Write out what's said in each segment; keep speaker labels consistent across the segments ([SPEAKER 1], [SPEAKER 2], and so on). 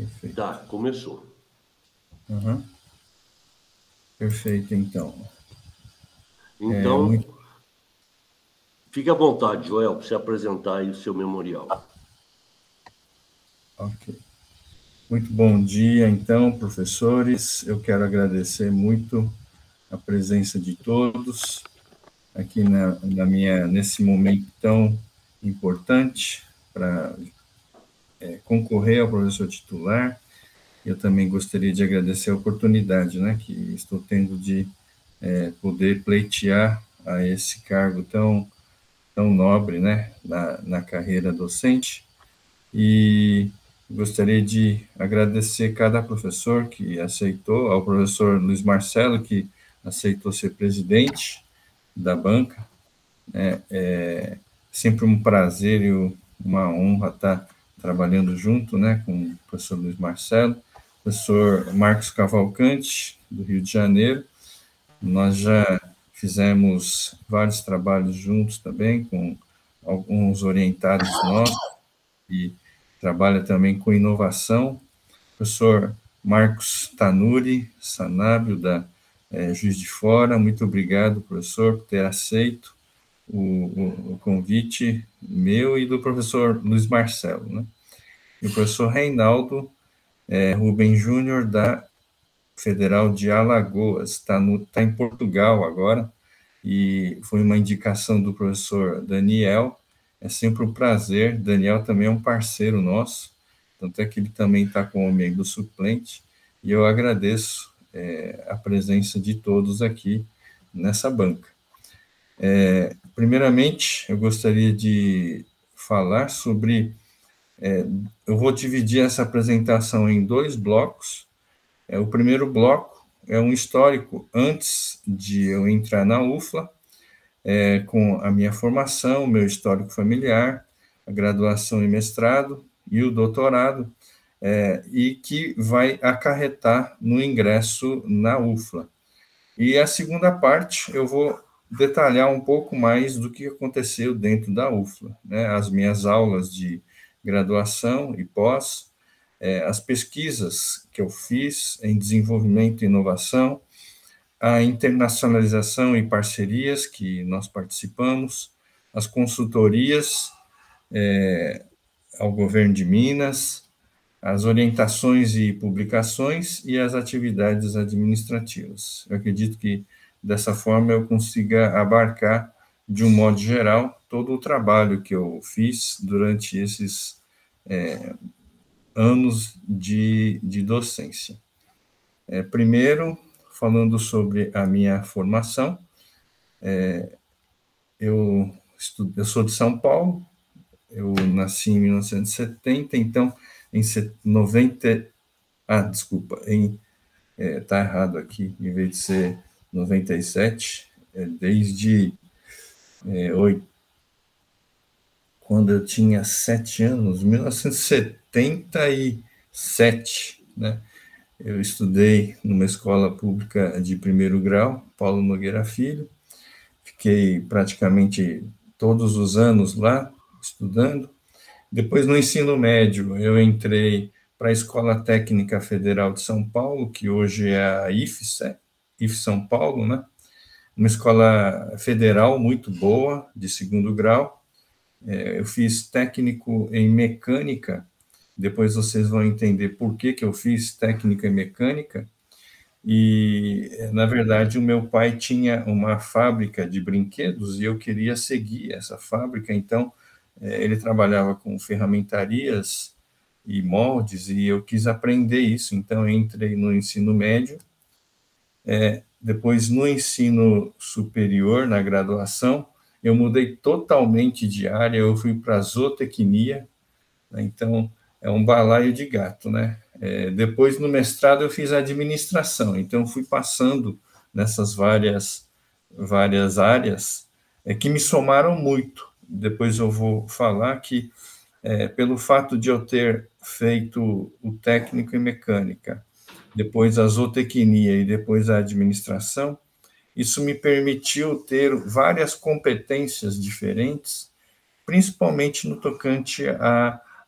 [SPEAKER 1] Perfeito.
[SPEAKER 2] Tá, começou.
[SPEAKER 1] Uhum. Perfeito, então.
[SPEAKER 2] Então, fique à vontade, Joel, para você apresentar aí o seu memorial.
[SPEAKER 1] Ok. Muito bom dia, então, professores. Eu quero agradecer muito a presença de todos aqui nesse momento tão importante para concorrer ao professor titular. Eu também gostaria de agradecer a oportunidade, né, que estou tendo de poder pleitear a esse cargo tão nobre, né, na carreira docente. E gostaria de agradecer cada professor que aceitou, ao professor Luiz Marcelo, que aceitou ser presidente da banca. É sempre um prazer e uma honra estar trabalhando junto, né, com o professor Luiz Marcelo, professor Marcos Cavalcante, do Rio de Janeiro. Nós já fizemos vários trabalhos juntos também, com alguns orientados nossos, e trabalha também com inovação. Professor Marcos Tanuri Sanabio, da Juiz de Fora, muito obrigado, professor, por ter aceito o convite meu e do professor Luiz Marcelo, né? E o professor Reinaldo Rubem Júnior, da Federal de Alagoas, está em Portugal agora, e foi uma indicação do professor Daniel. É sempre um prazer. Daniel também é um parceiro nosso, tanto é que ele também está como membro suplente, e eu agradeço a presença de todos aqui nessa banca. Primeiramente, eu gostaria de falar sobre. Eu vou dividir essa apresentação em dois blocos. O primeiro bloco é um histórico antes de eu entrar na UFLA, com a minha formação, meu histórico familiar, a graduação e mestrado e o doutorado, e que vai acarretar no ingresso na UFLA. E a segunda parte eu vou detalhar um pouco mais do que aconteceu dentro da UFLA, né? As minhas aulas de graduação e pós, as pesquisas que eu fiz em desenvolvimento e inovação, a internacionalização e parcerias que nós participamos, as consultorias ao governo de Minas, as orientações e publicações e as atividades administrativas. Eu acredito que dessa forma eu consiga abarcar, de um modo geral, todo o trabalho que eu fiz durante esses anos de docência. Primeiro, falando sobre a minha formação, eu sou de São Paulo, eu nasci em 1970, então, em 90... desculpa, tá errado aqui, em vez de ser 97, desde quando eu tinha 7 anos, 1977, né? Eu estudei numa escola pública de primeiro grau, Paulo Nogueira Filho, fiquei praticamente todos os anos lá, estudando. Depois, no ensino médio, eu entrei para a Escola Técnica Federal de São Paulo, que hoje é a IF São Paulo, né? Uma escola federal muito boa, de segundo grau. Eu fiz técnico em mecânica, depois vocês vão entender por que eu fiz técnico em mecânica. E, na verdade, o meu pai tinha uma fábrica de brinquedos e eu queria seguir essa fábrica, então ele trabalhava com ferramentarias e moldes e eu quis aprender isso, então eu entrei no ensino médio, depois no ensino superior, na graduação, eu mudei totalmente de área, eu fui para zootecnia, né? Então é um balaio de gato, né? Depois no mestrado eu fiz administração, então fui passando nessas várias áreas que me somaram muito. Depois eu vou falar que pelo fato de eu ter feito o técnico em mecânica, depois a zootecnia e depois a administração, isso me permitiu ter várias competências diferentes, principalmente no tocante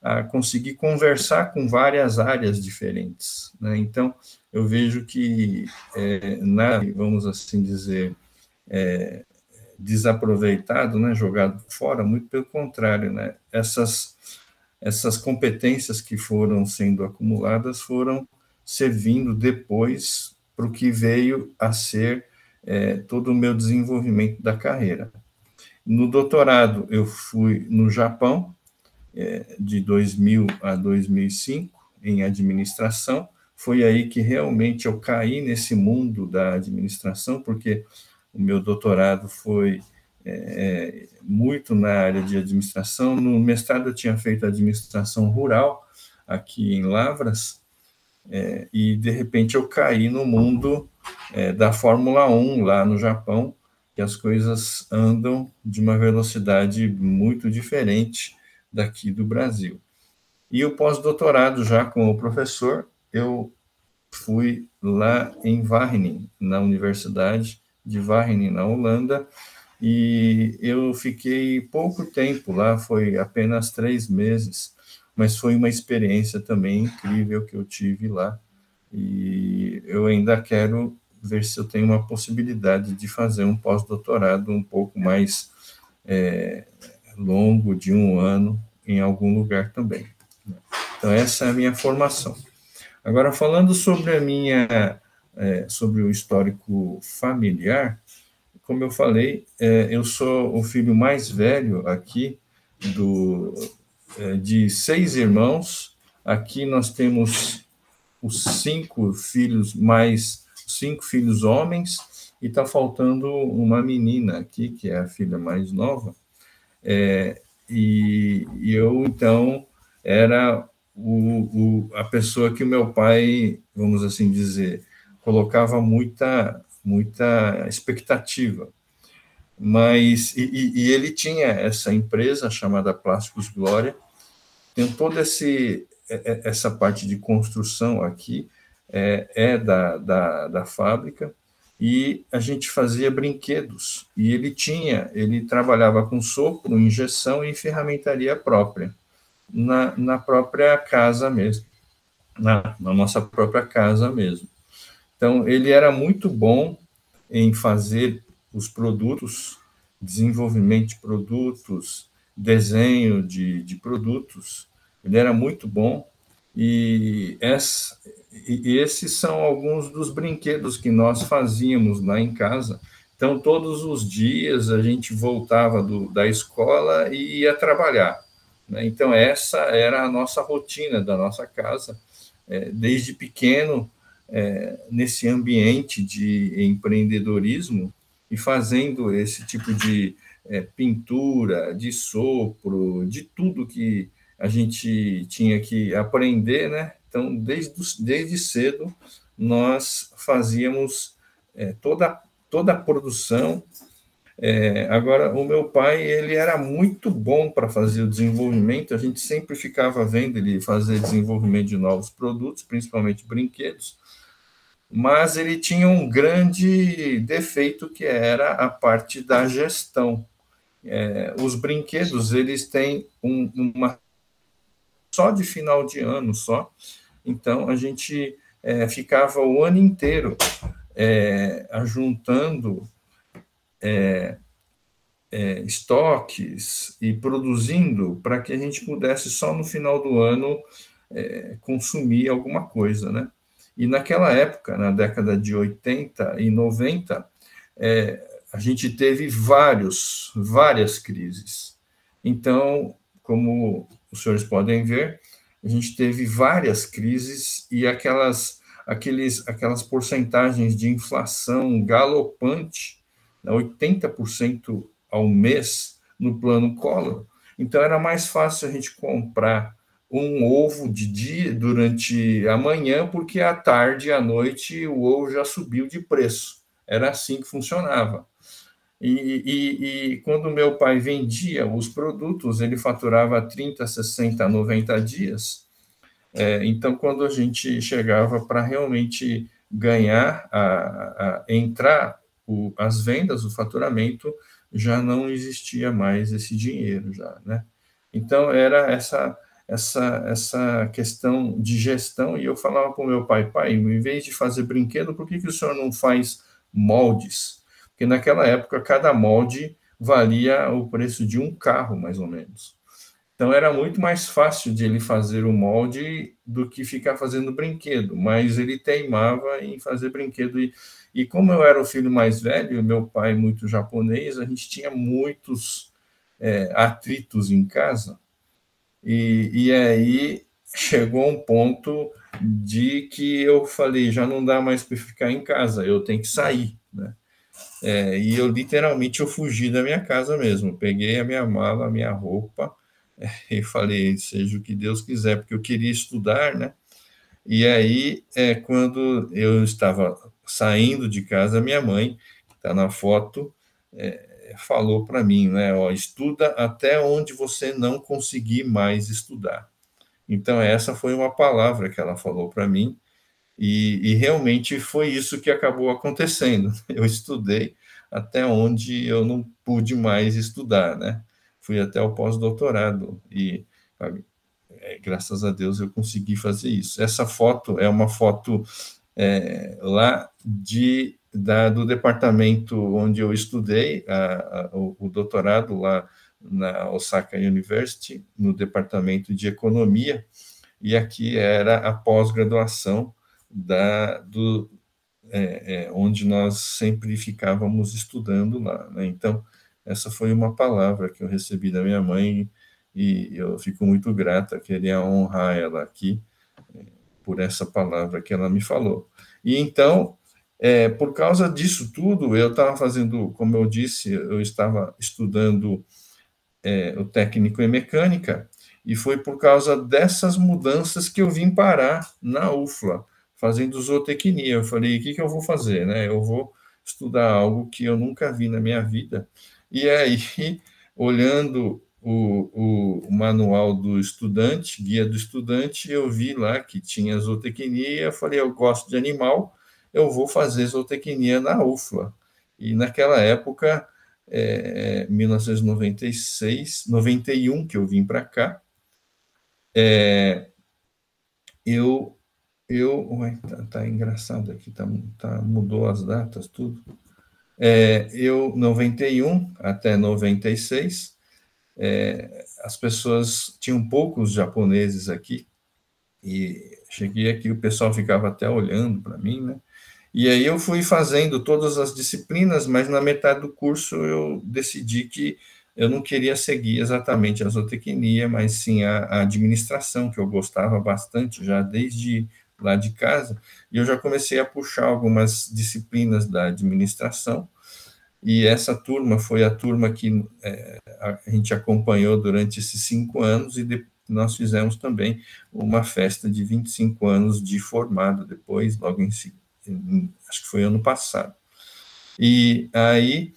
[SPEAKER 1] a conseguir conversar com várias áreas diferentes, né? Então, eu vejo que, vamos assim dizer, desaproveitado, né, jogado fora, muito pelo contrário, né? Essas competências que foram sendo acumuladas foram servindo depois para o que veio a ser todo o meu desenvolvimento da carreira. No doutorado, eu fui no Japão, de 2000 a 2005, em administração. Foi aí que realmente eu caí nesse mundo da administração, porque o meu doutorado foi muito na área de administração. No mestrado eu tinha feito administração rural, aqui em Lavras, e de repente eu caí no mundo da Fórmula 1, lá no Japão, que as coisas andam de uma velocidade muito diferente daqui do Brasil. E o pós-doutorado, já como professor, eu fui lá em Wageningen, na Universidade de Wageningen, na Holanda, e eu fiquei pouco tempo lá, foi apenas 3 meses, mas foi uma experiência também incrível que eu tive lá, e eu ainda quero ver se eu tenho uma possibilidade de fazer um pós-doutorado um pouco mais longo, de 1 ano, em algum lugar também. Então, essa é a minha formação. Agora, falando sobre sobre o histórico familiar, como eu falei, eu sou o filho mais velho aqui de 6 irmãos. Aqui nós temos os 5 filhos homens, e está faltando uma menina aqui, que é a filha mais nova. E eu, então, era a pessoa que o meu pai, vamos assim dizer, colocava muita expectativa. Mas, ele tinha essa empresa chamada Plásticos Glória, tem toda essa parte de construção aqui, da fábrica, e a gente fazia brinquedos, e ele trabalhava com sopro, injeção e ferramentaria própria, na própria casa mesmo, na nossa própria casa mesmo. Então, ele era muito bom em fazer os produtos, desenvolvimento de produtos, desenho de produtos, ele era muito bom, e esses são alguns dos brinquedos que nós fazíamos lá em casa. Então, todos os dias a gente voltava da escola e ia trabalhar, né? Então, essa era a nossa rotina da nossa casa, desde pequeno, nesse ambiente de empreendedorismo, e fazendo esse tipo de pintura, de sopro, de tudo que a gente tinha que aprender, né? Então, desde cedo, nós fazíamos toda a produção. Agora, o meu pai, ele era muito bom para fazer o desenvolvimento, a gente sempre ficava vendo ele fazer desenvolvimento de novos produtos, principalmente brinquedos, mas ele tinha um grande defeito, que era a parte da gestão. Os brinquedos, eles têm uma só de final de ano só, então a gente ficava o ano inteiro ajuntando estoques e produzindo para que a gente pudesse só no final do ano consumir alguma coisa, né? E naquela época, na década de 80 e 90, a gente teve várias crises. Então, como os senhores podem ver, a gente teve várias crises, e aquelas porcentagens de inflação galopante, 80% ao mês no plano Collor. Então, era mais fácil a gente comprar um ovo de dia durante a manhã, porque à tarde e à noite o ovo já subiu de preço. Era assim que funcionava. E quando meu pai vendia os produtos, ele faturava 30, 60, 90 dias. Então, quando a gente chegava para realmente ganhar, entrar as vendas, o faturamento, já não existia mais esse dinheiro, já, né? Então, era essa questão de gestão, e eu falava para o meu pai, em vez de fazer brinquedo, por que o senhor não faz moldes? Porque naquela época, cada molde valia o preço de um carro, mais ou menos. Então, era muito mais fácil de ele fazer o molde do que ficar fazendo brinquedo, mas ele teimava em fazer brinquedo. E como eu era o filho mais velho, meu pai muito japonês, a gente tinha muitos atritos em casa, e aí chegou um ponto de que eu falei, já não dá mais para ficar em casa, eu tenho que sair, né? E eu literalmente eu fugi da minha casa mesmo, peguei a minha mala, a minha roupa, e falei, seja o que Deus quiser, porque eu queria estudar, né? E aí, quando eu estava saindo de casa, minha mãe, que está na foto, falou para mim, né? Ó, estuda até onde você não conseguir mais estudar. Então, essa foi uma palavra que ela falou para mim, e realmente foi isso que acabou acontecendo. Eu estudei até onde eu não pude mais estudar, né? Fui até o pós-doutorado e, graças a Deus, eu consegui fazer isso. Essa foto é uma foto lá do departamento onde eu estudei o doutorado, lá na Osaka University, no departamento de economia, e aqui era a pós-graduação onde nós sempre ficávamos estudando lá, né? Então, essa foi uma palavra que eu recebi da minha mãe e eu fico muito grata, queria honrar ela aqui por essa palavra que ela me falou. E então, por causa disso tudo, eu estava fazendo, como eu disse, eu estava estudando o técnico em mecânica, e foi por causa dessas mudanças que eu vim parar na UFLA, fazendo zootecnia. Eu falei, o que eu vou fazer, né? Eu vou estudar algo que eu nunca vi na minha vida. E aí, olhando o manual do estudante, guia do estudante, eu vi lá que tinha zootecnia, eu falei, eu gosto de animal, eu vou fazer zootecnia na UFLA. E naquela época, 1996, 91, que eu vim para cá, eu ué, tá engraçado aqui, mudou as datas, tudo. 91 até 96, as pessoas tinham poucos japoneses aqui, e cheguei aqui, o pessoal ficava até olhando para mim, né? E aí eu fui fazendo todas as disciplinas, mas na metade do curso eu decidi que eu não queria seguir exatamente a zootecnia, mas sim a administração, que eu gostava bastante já desde lá de casa, e eu já comecei a puxar algumas disciplinas da administração, e essa turma foi a turma que a gente acompanhou durante esses 5 anos, e nós fizemos também uma festa de 25 anos de formado depois, logo em seguida, acho que foi ano passado. E aí,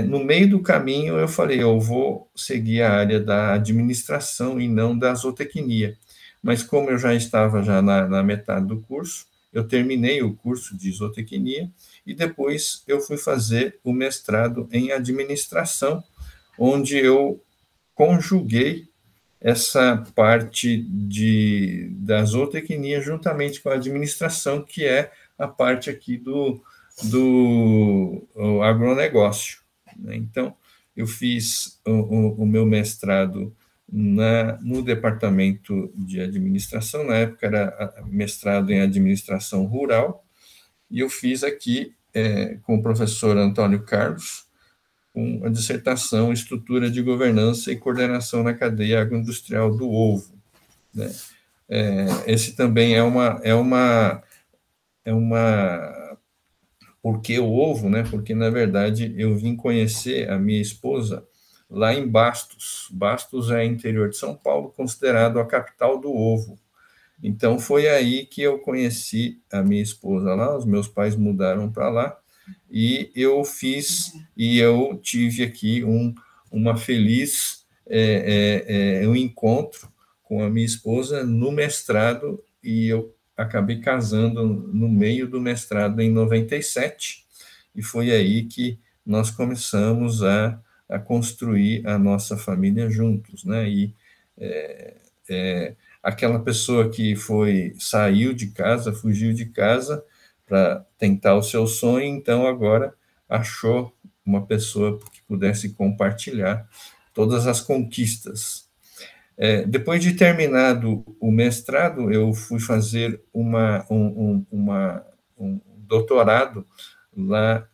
[SPEAKER 1] no meio do caminho, eu falei, eu vou seguir a área da administração e não da zootecnia. Mas como eu já estava já na metade do curso, eu terminei o curso de zootecnia e depois eu fui fazer o mestrado em administração, onde eu conjuguei essa parte da zootecnia juntamente com a administração, que é a parte aqui do agronegócio, né? Então, eu fiz o meu mestrado no departamento de administração, na época era mestrado em administração rural, e eu fiz aqui com o professor Antônio Carlos, com a dissertação Estrutura de Governança e Coordenação na Cadeia Agroindustrial do Ovo, né? Esse também é uma por que o ovo, né? Porque, na verdade, eu vim conhecer a minha esposa lá em Bastos. Bastos é interior de São Paulo, considerado a capital do ovo. Então, foi aí que eu conheci a minha esposa lá, os meus pais mudaram para lá, e eu tive aqui uma feliz um encontro com a minha esposa no mestrado, e eu acabei casando no meio do mestrado em 97, e foi aí que nós começamos a construir a nossa família juntos, né? E aquela pessoa que saiu de casa, fugiu de casa para tentar o seu sonho, então agora achou uma pessoa que pudesse compartilhar todas as conquistas. Depois de terminado o mestrado, eu fui fazer um doutorado lá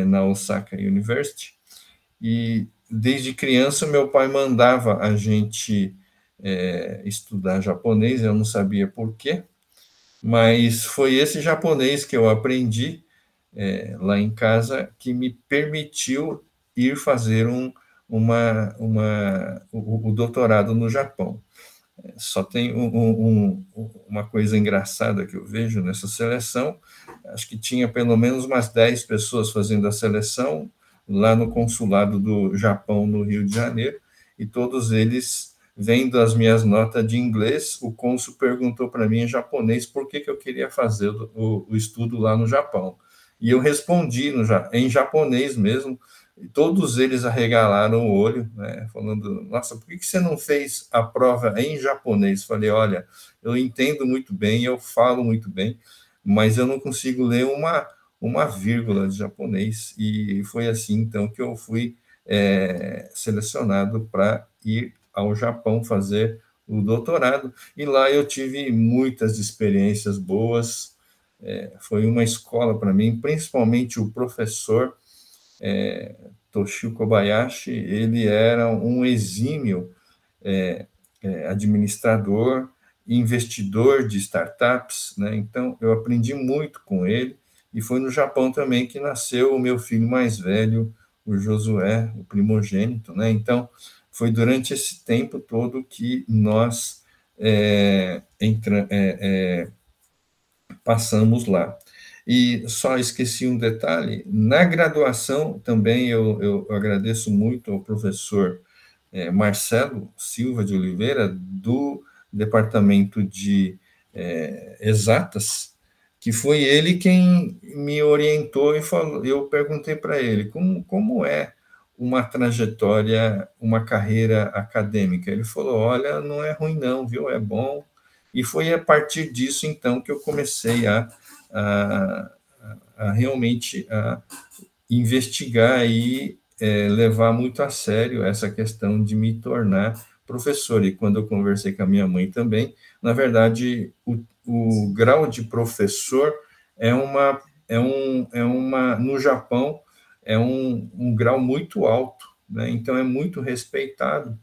[SPEAKER 1] na Osaka University, e desde criança meu pai mandava a gente estudar japonês, eu não sabia por quê, mas foi esse japonês que eu aprendi lá em casa que me permitiu ir fazer o doutorado no Japão. Só tem uma coisa engraçada que eu vejo nessa seleção, acho que tinha pelo menos umas 10 pessoas fazendo a seleção lá no consulado do Japão, no Rio de Janeiro, e todos eles, vendo as minhas notas de inglês, o cônsul perguntou para mim em japonês por que eu queria fazer o estudo lá no Japão. E eu respondi em japonês mesmo, e todos eles arregalaram o olho, né, falando, nossa, por que você não fez a prova em japonês? Falei, olha, eu entendo muito bem, eu falo muito bem, mas eu não consigo ler uma vírgula de japonês, e foi assim, então, que eu fui selecionado para ir ao Japão fazer o doutorado, e lá eu tive muitas experiências boas, foi uma escola para mim, principalmente o professor Toshio Kobayashi, ele era um exímio administrador, investidor de startups, né? Então eu aprendi muito com ele, e foi no Japão também que nasceu o meu filho mais velho, o Josué, o primogênito, né? Então foi durante esse tempo todo que nós passamos lá. E só esqueci um detalhe, na graduação também eu agradeço muito ao professor Marcelo Silva de Oliveira, do Departamento de Exatas, que foi ele quem me orientou e falou, eu perguntei para ele, como é uma trajetória, uma carreira acadêmica? Ele falou, olha, não é ruim não, viu, é bom. E foi a partir disso, então, que eu comecei a, realmente investigar e levar muito a sério essa questão de me tornar professor. E quando eu conversei com a minha mãe também, na verdade, o grau de professor no Japão, é um grau muito alto, né? Então é muito respeitado.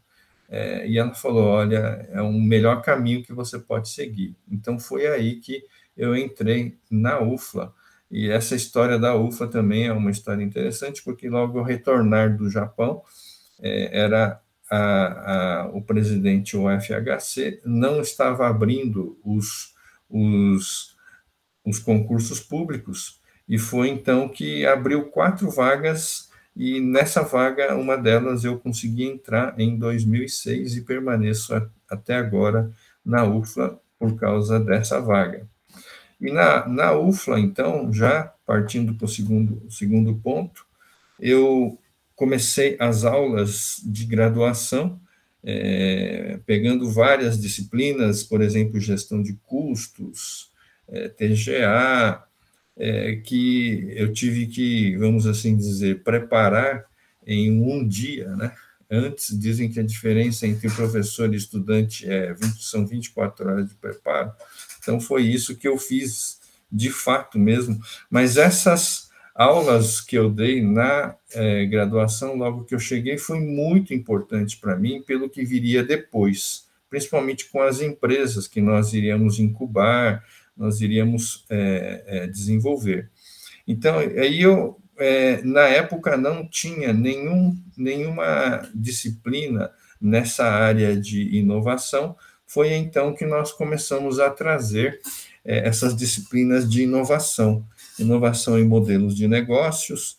[SPEAKER 1] E ela falou, olha, é o melhor caminho que você pode seguir. Então foi aí que eu entrei na UFLA. E essa história da UFLA também é uma história interessante, porque logo ao retornar do Japão, o presidente do FHC não estava abrindo os concursos públicos, e foi então que abriu 4 vagas, e nessa vaga, uma delas eu consegui entrar em 2006 e permaneço até agora na UFLA por causa dessa vaga. E na UFLA, então, já partindo para o segundo ponto, eu comecei as aulas de graduação, pegando várias disciplinas, por exemplo, gestão de custos, TGA, que eu tive que, vamos assim dizer, preparar em um dia, né? Antes, dizem que a diferença entre professor e estudante são 24 horas de preparo. Então, foi isso que eu fiz, de fato mesmo. Mas essas aulas que eu dei na graduação, logo que eu cheguei, foi muito importante para mim, pelo que viria depois, principalmente com as empresas que nós iríamos incubar, nós iríamos desenvolver. Então, aí eu, na época, não tinha nenhuma disciplina nessa área de inovação. Foi então que nós começamos a trazer essas disciplinas de inovação em modelos de negócios,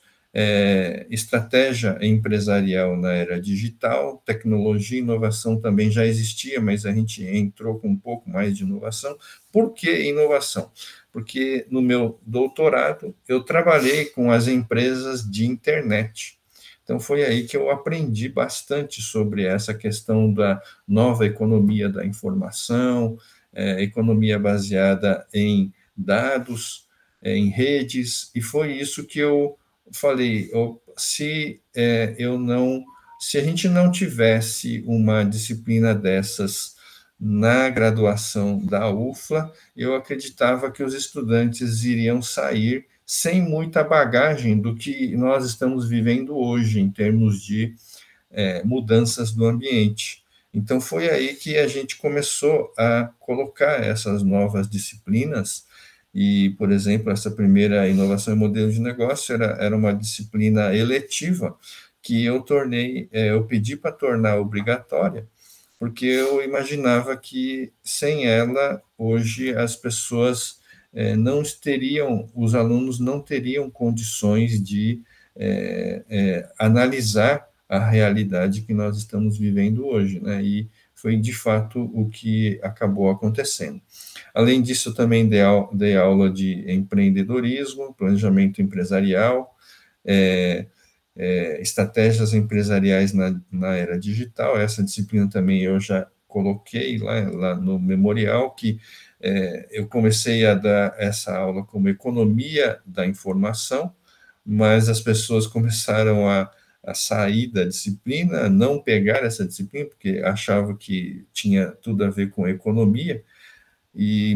[SPEAKER 1] estratégia empresarial na era digital, tecnologia e inovação também já existia, mas a gente entrou com um pouco mais de inovação. Por que inovação? Porque no meu doutorado eu trabalhei com as empresas de internet. Então, foi aí que eu aprendi bastante sobre essa questão da nova economia da informação, economia baseada em dados, em redes, e foi isso que eu falei, se a gente não tivesse uma disciplina dessas na graduação da UFLA, eu acreditava que os estudantes iriam sair sem muita bagagem do que nós estamos vivendo hoje, em termos de mudanças do ambiente. Então, foi aí que a gente começou a colocar essas novas disciplinas, e, por exemplo, essa primeira inovação em modelo de negócio era uma disciplina eletiva, que eu pedi para tornar obrigatória, porque eu imaginava que sem ela, hoje, as pessoas não teriam, os alunos não teriam condições de analisar a realidade que nós estamos vivendo hoje, né? E foi, de fato, o que acabou acontecendo. Além disso, também dei aula de empreendedorismo, planejamento empresarial, estratégias empresariais na era digital. Essa disciplina também eu já coloquei lá no memorial, que eu comecei a dar essa aula como economia da informação, mas as pessoas começaram a sair da disciplina, não pegar essa disciplina, porque achavam que tinha tudo a ver com economia,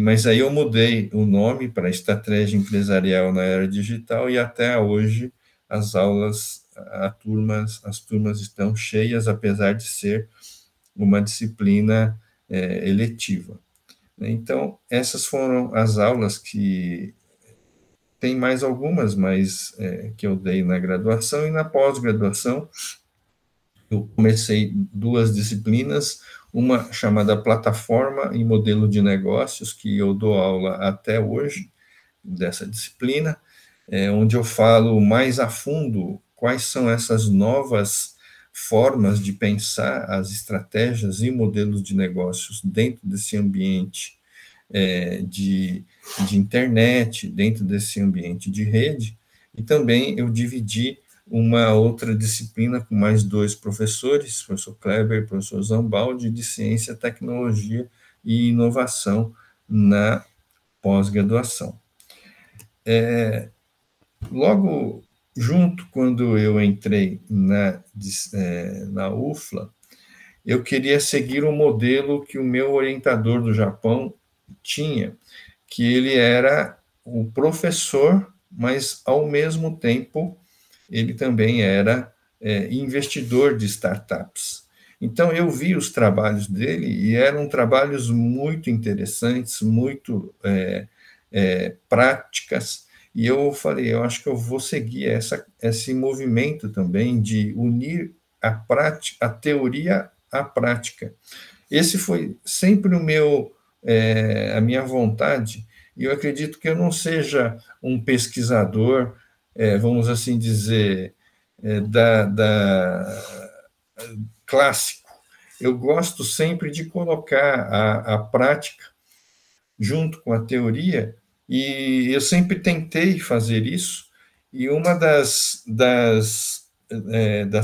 [SPEAKER 1] mas aí eu mudei o nome para Estratégia Empresarial na Era Digital, e até hoje as turmas estão cheias, apesar de ser uma disciplina eletiva. Então, essas foram as aulas que tem mais algumas, mas que eu dei na graduação, e na pós-graduação eu comecei duas disciplinas, uma chamada Plataforma e Modelo de Negócios, que eu dou aula até hoje, dessa disciplina, onde eu falo mais a fundo quais são essas novas formas de pensar as estratégias e modelos de negócios dentro desse ambiente de internet, dentro desse ambiente de rede, e também eu dividi uma outra disciplina com mais dois professores, professor Kleber e professor Zambaldi, de Ciência, Tecnologia e Inovação na pós-graduação. Logo junto, quando eu entrei na UFLA, eu queria seguir o modelo que o meu orientador do Japão tinha, que ele era o professor, mas, ao mesmo tempo, ele também era investidor de startups. Então, eu vi os trabalhos dele, e eram trabalhos muito interessantes, muito práticas, e eu falei, eu acho que eu vou seguir esse movimento também de unir a teoria à prática. Esse foi sempre a minha vontade, e eu acredito que eu não seja um pesquisador, vamos assim dizer, clássico. Eu gosto sempre de colocar a prática junto com a teoria, e eu sempre tentei fazer isso, e uma das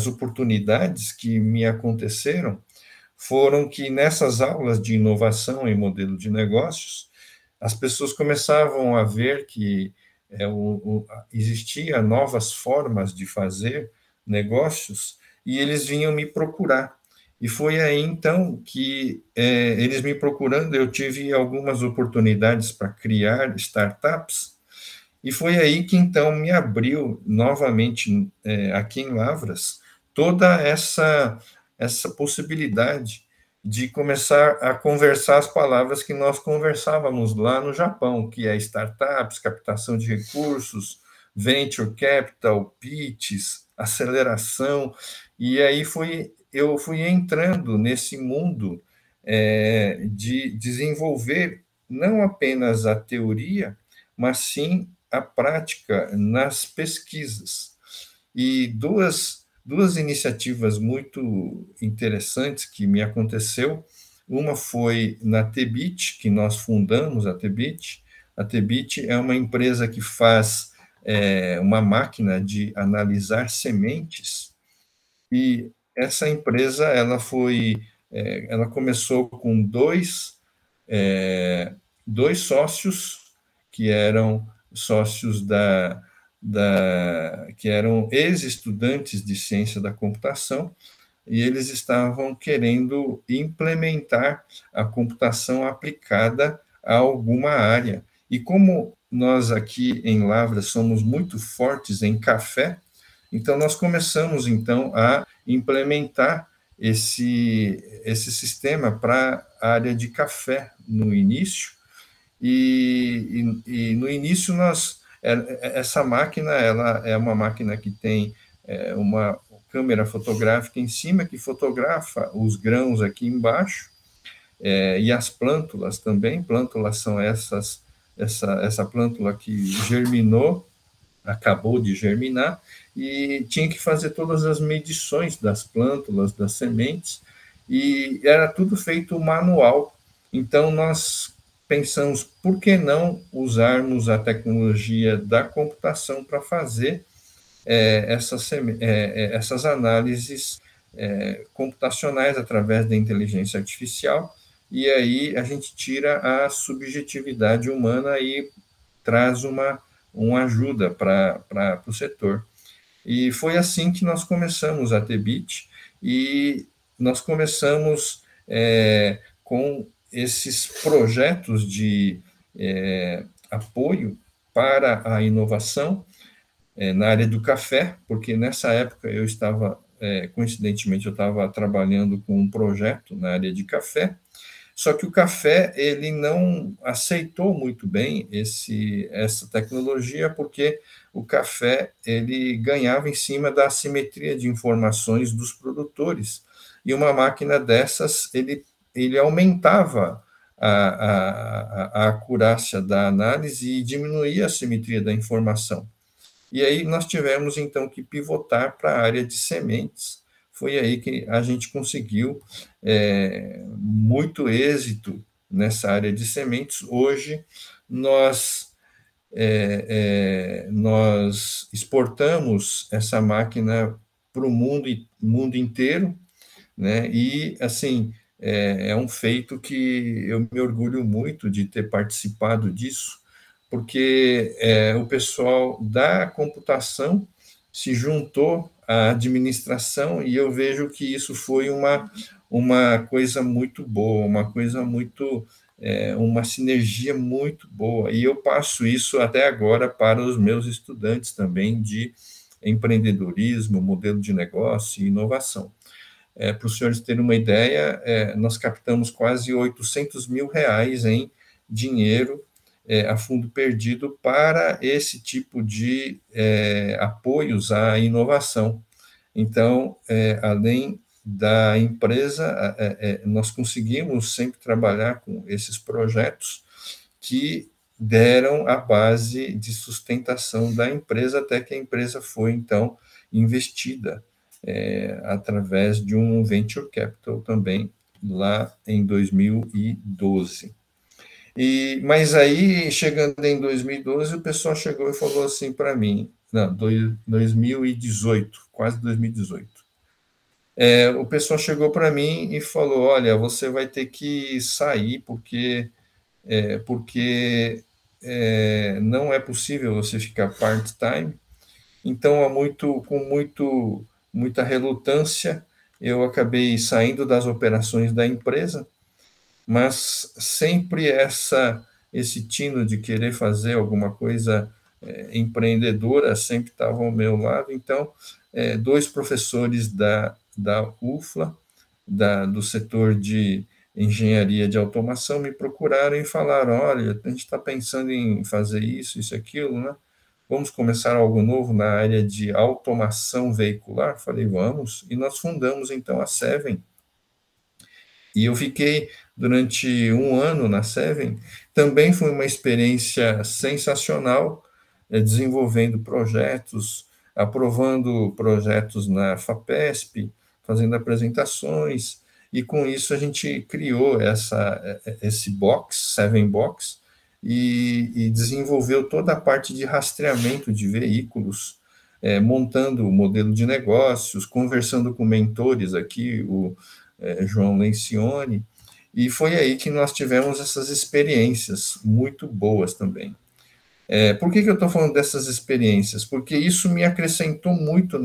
[SPEAKER 1] oportunidades que me aconteceram foram que, nessas aulas de inovação em modelo de negócios, as pessoas começavam a ver que existia novas formas de fazer negócios, e eles vinham me procurar. E foi aí, então, que eles me procurando, eu tive algumas oportunidades para criar startups, e foi aí que, então, me abriu novamente, aqui em Lavras, toda essa possibilidade de começar a conversar as palavras que nós conversávamos lá no Japão, que é startups, captação de recursos, venture capital, pitches, aceleração, e aí eu fui entrando nesse mundo de desenvolver não apenas a teoria, mas sim a prática nas pesquisas. E duas iniciativas muito interessantes que me aconteceu. Uma foi na Tebit, que nós fundamos a Tebit. A Tebit é uma empresa que faz uma máquina de analisar sementes, E essa empresa, ela começou com dois sócios que eram sócios que eram ex-estudantes de ciência da computação, e eles estavam querendo implementar a computação aplicada a alguma área. E como nós aqui em Lavra somos muito fortes em café, então nós começamos então a implementar esse sistema para a área de café no início, e no início essa máquina ela é uma máquina que tem uma câmera fotográfica em cima que fotografa os grãos aqui embaixo, e as plântulas também. Plântulas são essa plântula que germinou, acabou de germinar, e tinha que fazer todas as medições das plântulas, das sementes, e era tudo feito manual. Então, nós pensamos, por que não usarmos a tecnologia da computação para fazer essas análises computacionais através da inteligência artificial, e aí a gente tira a subjetividade humana e traz uma ajuda para o setor. E foi assim que nós começamos a Tebit, e nós começamos com esses projetos de apoio para a inovação na área do café, porque nessa época eu estava, coincidentemente, eu estava trabalhando com um projeto na área de café, só que o café ele não aceitou muito bem essa tecnologia, porque o café ele ganhava em cima da assimetria de informações dos produtores. E uma máquina dessas, ele aumentava a acurácia da análise e diminuía a assimetria da informação. E aí nós tivemos, então, que pivotar para a área de sementes. Foi aí que a gente conseguiu muito êxito nessa área de sementes. Hoje, nós exportamos essa máquina para o mundo inteiro, né? E, assim, é um feito que eu me orgulho muito de ter participado disso, porque o pessoal da computação se juntou à administração, e eu vejo que isso foi uma coisa muito boa, uma coisa muito, uma sinergia muito boa, e eu passo isso até agora para os meus estudantes também de empreendedorismo, modelo de negócio e inovação. Para os senhores terem uma ideia, nós captamos quase R$ 800 mil em dinheiro a fundo perdido para esse tipo de apoios à inovação. Então, além da empresa, nós conseguimos sempre trabalhar com esses projetos que deram a base de sustentação da empresa, até que a empresa foi, então, investida através de um venture capital também, lá em 2012. Mas aí, chegando em 2012, o pessoal chegou e falou assim para mim, não, 2018, quase 2018. O pessoal chegou para mim e falou, olha, você vai ter que sair, porque não é possível você ficar part-time. Então, com muita relutância, eu acabei saindo das operações da empresa, mas sempre esse tino de querer fazer alguma coisa empreendedora sempre estava ao meu lado. Então, dois professores da UFLA, do setor de engenharia de automação, me procuraram e falaram, olha, a gente está pensando em fazer isso, aquilo, né? Vamos começar algo novo na área de automação veicular? Falei, vamos. E nós fundamos, então, a Seven. E eu fiquei durante um ano na Seven. Também foi uma experiência sensacional, desenvolvendo projetos, aprovando projetos na FAPESP, fazendo apresentações, e com isso a gente criou esse box, Seven Box, e desenvolveu toda a parte de rastreamento de veículos montando o modelo de negócios, conversando com mentores aqui, o João Lencioni, e foi aí que nós tivemos essas experiências muito boas também. Por que eu estou falando dessas experiências? Porque isso me acrescentou muito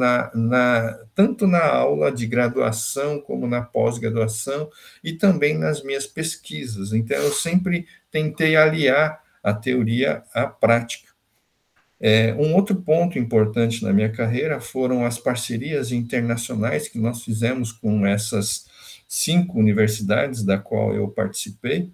[SPEAKER 1] tanto na aula de graduação como na pós-graduação e também nas minhas pesquisas. Então, eu sempre tentei aliar a teoria à prática. Um outro ponto importante na minha carreira foram as parcerias internacionais que nós fizemos com essas 5 universidades da qual eu participei,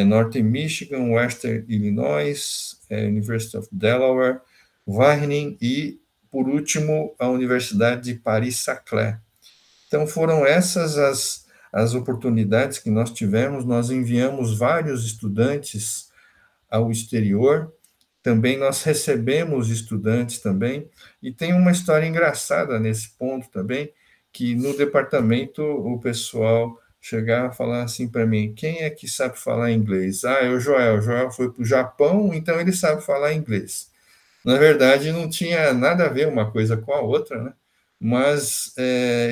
[SPEAKER 1] Northern Michigan, Western Illinois, University of Delaware, Wageningen e, por último, a Universidade de Paris-Saclay. Então, foram essas as oportunidades que nós tivemos. Nós enviamos vários estudantes ao exterior, também nós recebemos estudantes também, e tem uma história engraçada nesse ponto também, que no departamento o pessoal chegar a falar assim para mim, quem é que sabe falar inglês? É o Joel foi para o Japão, então ele sabe falar inglês. Na verdade, não tinha nada a ver uma coisa com a outra, né? Mas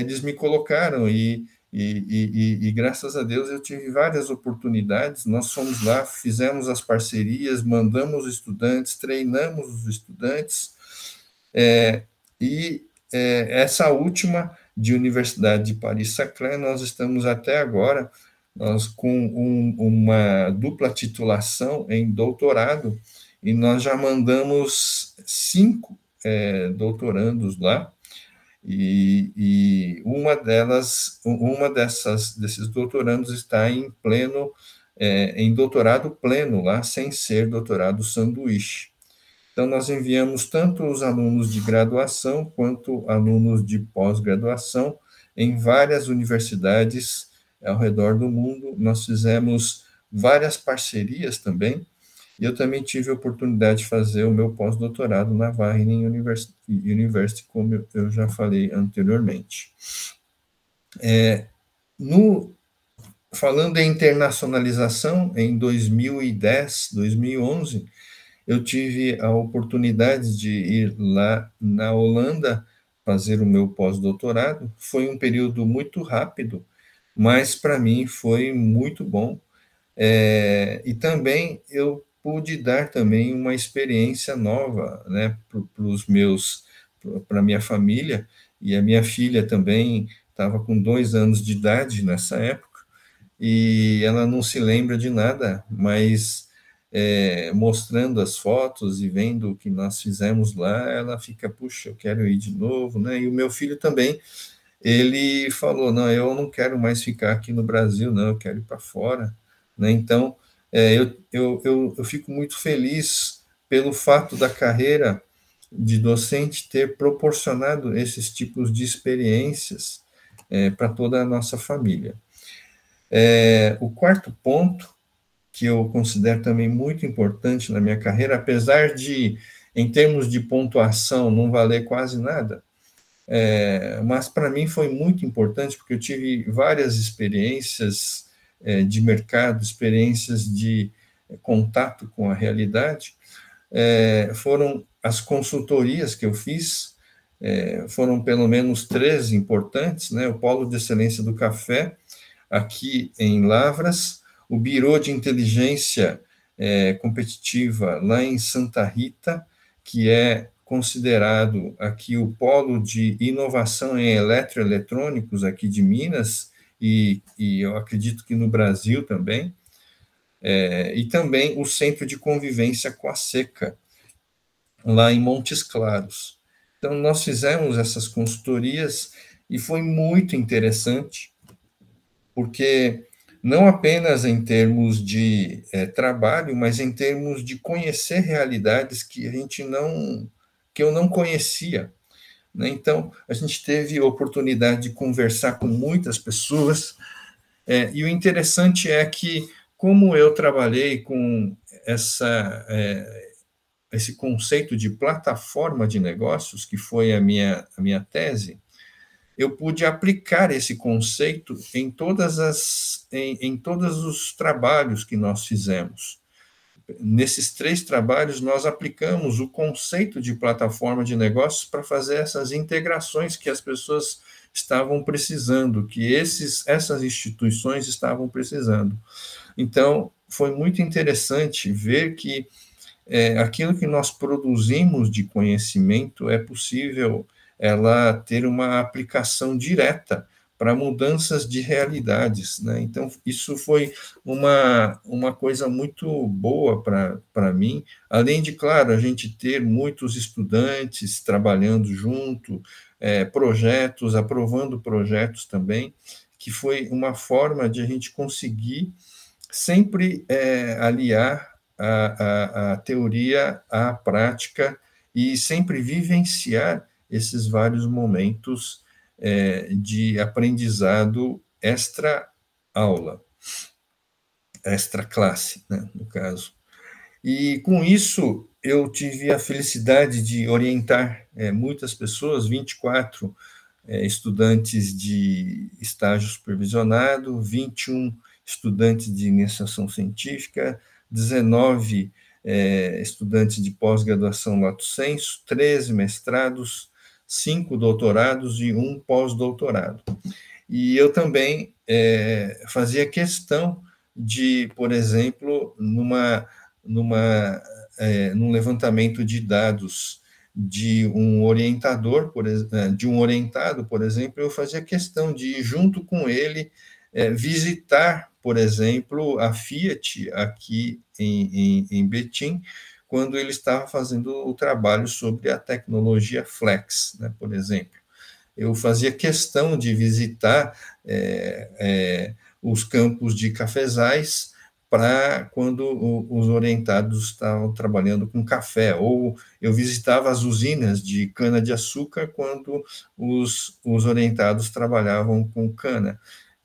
[SPEAKER 1] eles me colocaram e graças a Deus eu tive várias oportunidades, nós fomos lá, fizemos as parcerias, mandamos estudantes, treinamos os estudantes, essa última de Universidade de Paris-Saclay, nós estamos até agora com uma dupla titulação em doutorado, e nós já mandamos 5 doutorandos lá, e desses doutorandos está em doutorado pleno lá, sem ser doutorado sanduíche. Então, nós enviamos tanto os alunos de graduação quanto alunos de pós-graduação em várias universidades ao redor do mundo. Nós fizemos várias parcerias também, e eu também tive a oportunidade de fazer o meu pós-doutorado na Wageningen University, como eu já falei anteriormente. Falando em internacionalização, em 2010, 2011, eu tive a oportunidade de ir lá na Holanda fazer o meu pós-doutorado. Foi um período muito rápido, mas para mim foi muito bom. E também eu pude dar também uma experiência nova, né, para a minha família, e a minha filha também estava com 2 anos de idade nessa época, e ela não se lembra de nada, mas mostrando as fotos e vendo o que nós fizemos lá, ela fica, puxa, eu quero ir de novo, né? E o meu filho também, ele falou, não, eu não quero mais ficar aqui no Brasil, não, eu quero ir para fora, né? Então, eu fico muito feliz pelo fato da carreira de docente ter proporcionado esses tipos de experiências para toda a nossa família. O quarto ponto, que eu considero também muito importante na minha carreira, apesar de, em termos de pontuação, não valer quase nada, mas para mim foi muito importante, porque eu tive várias experiências de mercado, experiências de contato com a realidade, foram as consultorias que eu fiz, foram pelo menos 3 importantes, né? O Polo de Excelência do Café, aqui em Lavras, o Biro de Inteligência Competitiva lá em Santa Rita, que é considerado aqui o polo de inovação em eletroeletrônicos aqui de Minas, e eu acredito que no Brasil também, e também o Centro de Convivência com a Seca, lá em Montes Claros. Então, nós fizemos essas consultorias e foi muito interessante, porque não apenas em termos de trabalho, mas em termos de conhecer realidades que eu não conhecia, né? Então, a gente teve a oportunidade de conversar com muitas pessoas, e o interessante é que, como eu trabalhei com esse conceito de plataforma de negócios, que foi a minha tese, eu pude aplicar esse conceito em todos os trabalhos que nós fizemos. nesses 3 trabalhos, nós aplicamos o conceito de plataforma de negócios para fazer essas integrações que as pessoas estavam precisando, que essas instituições estavam precisando. Então, foi muito interessante ver que aquilo que nós produzimos de conhecimento é possível ela ter uma aplicação direta para mudanças de realidades, né? Então, isso foi uma coisa muito boa para mim, além de, claro, a gente ter muitos estudantes trabalhando junto, projetos, aprovando projetos também, que foi uma forma de a gente conseguir sempre aliar a teoria à prática e sempre vivenciar esses vários momentos de aprendizado extra-aula, extra-classe, né, no caso. E, com isso, eu tive a felicidade de orientar muitas pessoas, 24 estudantes de estágio supervisionado, 21 estudantes de iniciação científica, 19 estudantes de pós-graduação lato sensu, 13 mestrados, 5 doutorados e 1 pós-doutorado. E eu também fazia questão de, por exemplo, num levantamento de dados de um orientador, de um orientado, por exemplo, eu fazia questão de ir junto com ele visitar, por exemplo, a Fiat aqui em Betim, quando ele estava fazendo o trabalho sobre a tecnologia Flex, né, por exemplo. Eu fazia questão de visitar os campos de cafezais para quando os orientados estavam trabalhando com café, ou eu visitava as usinas de cana-de-açúcar quando os orientados trabalhavam com cana,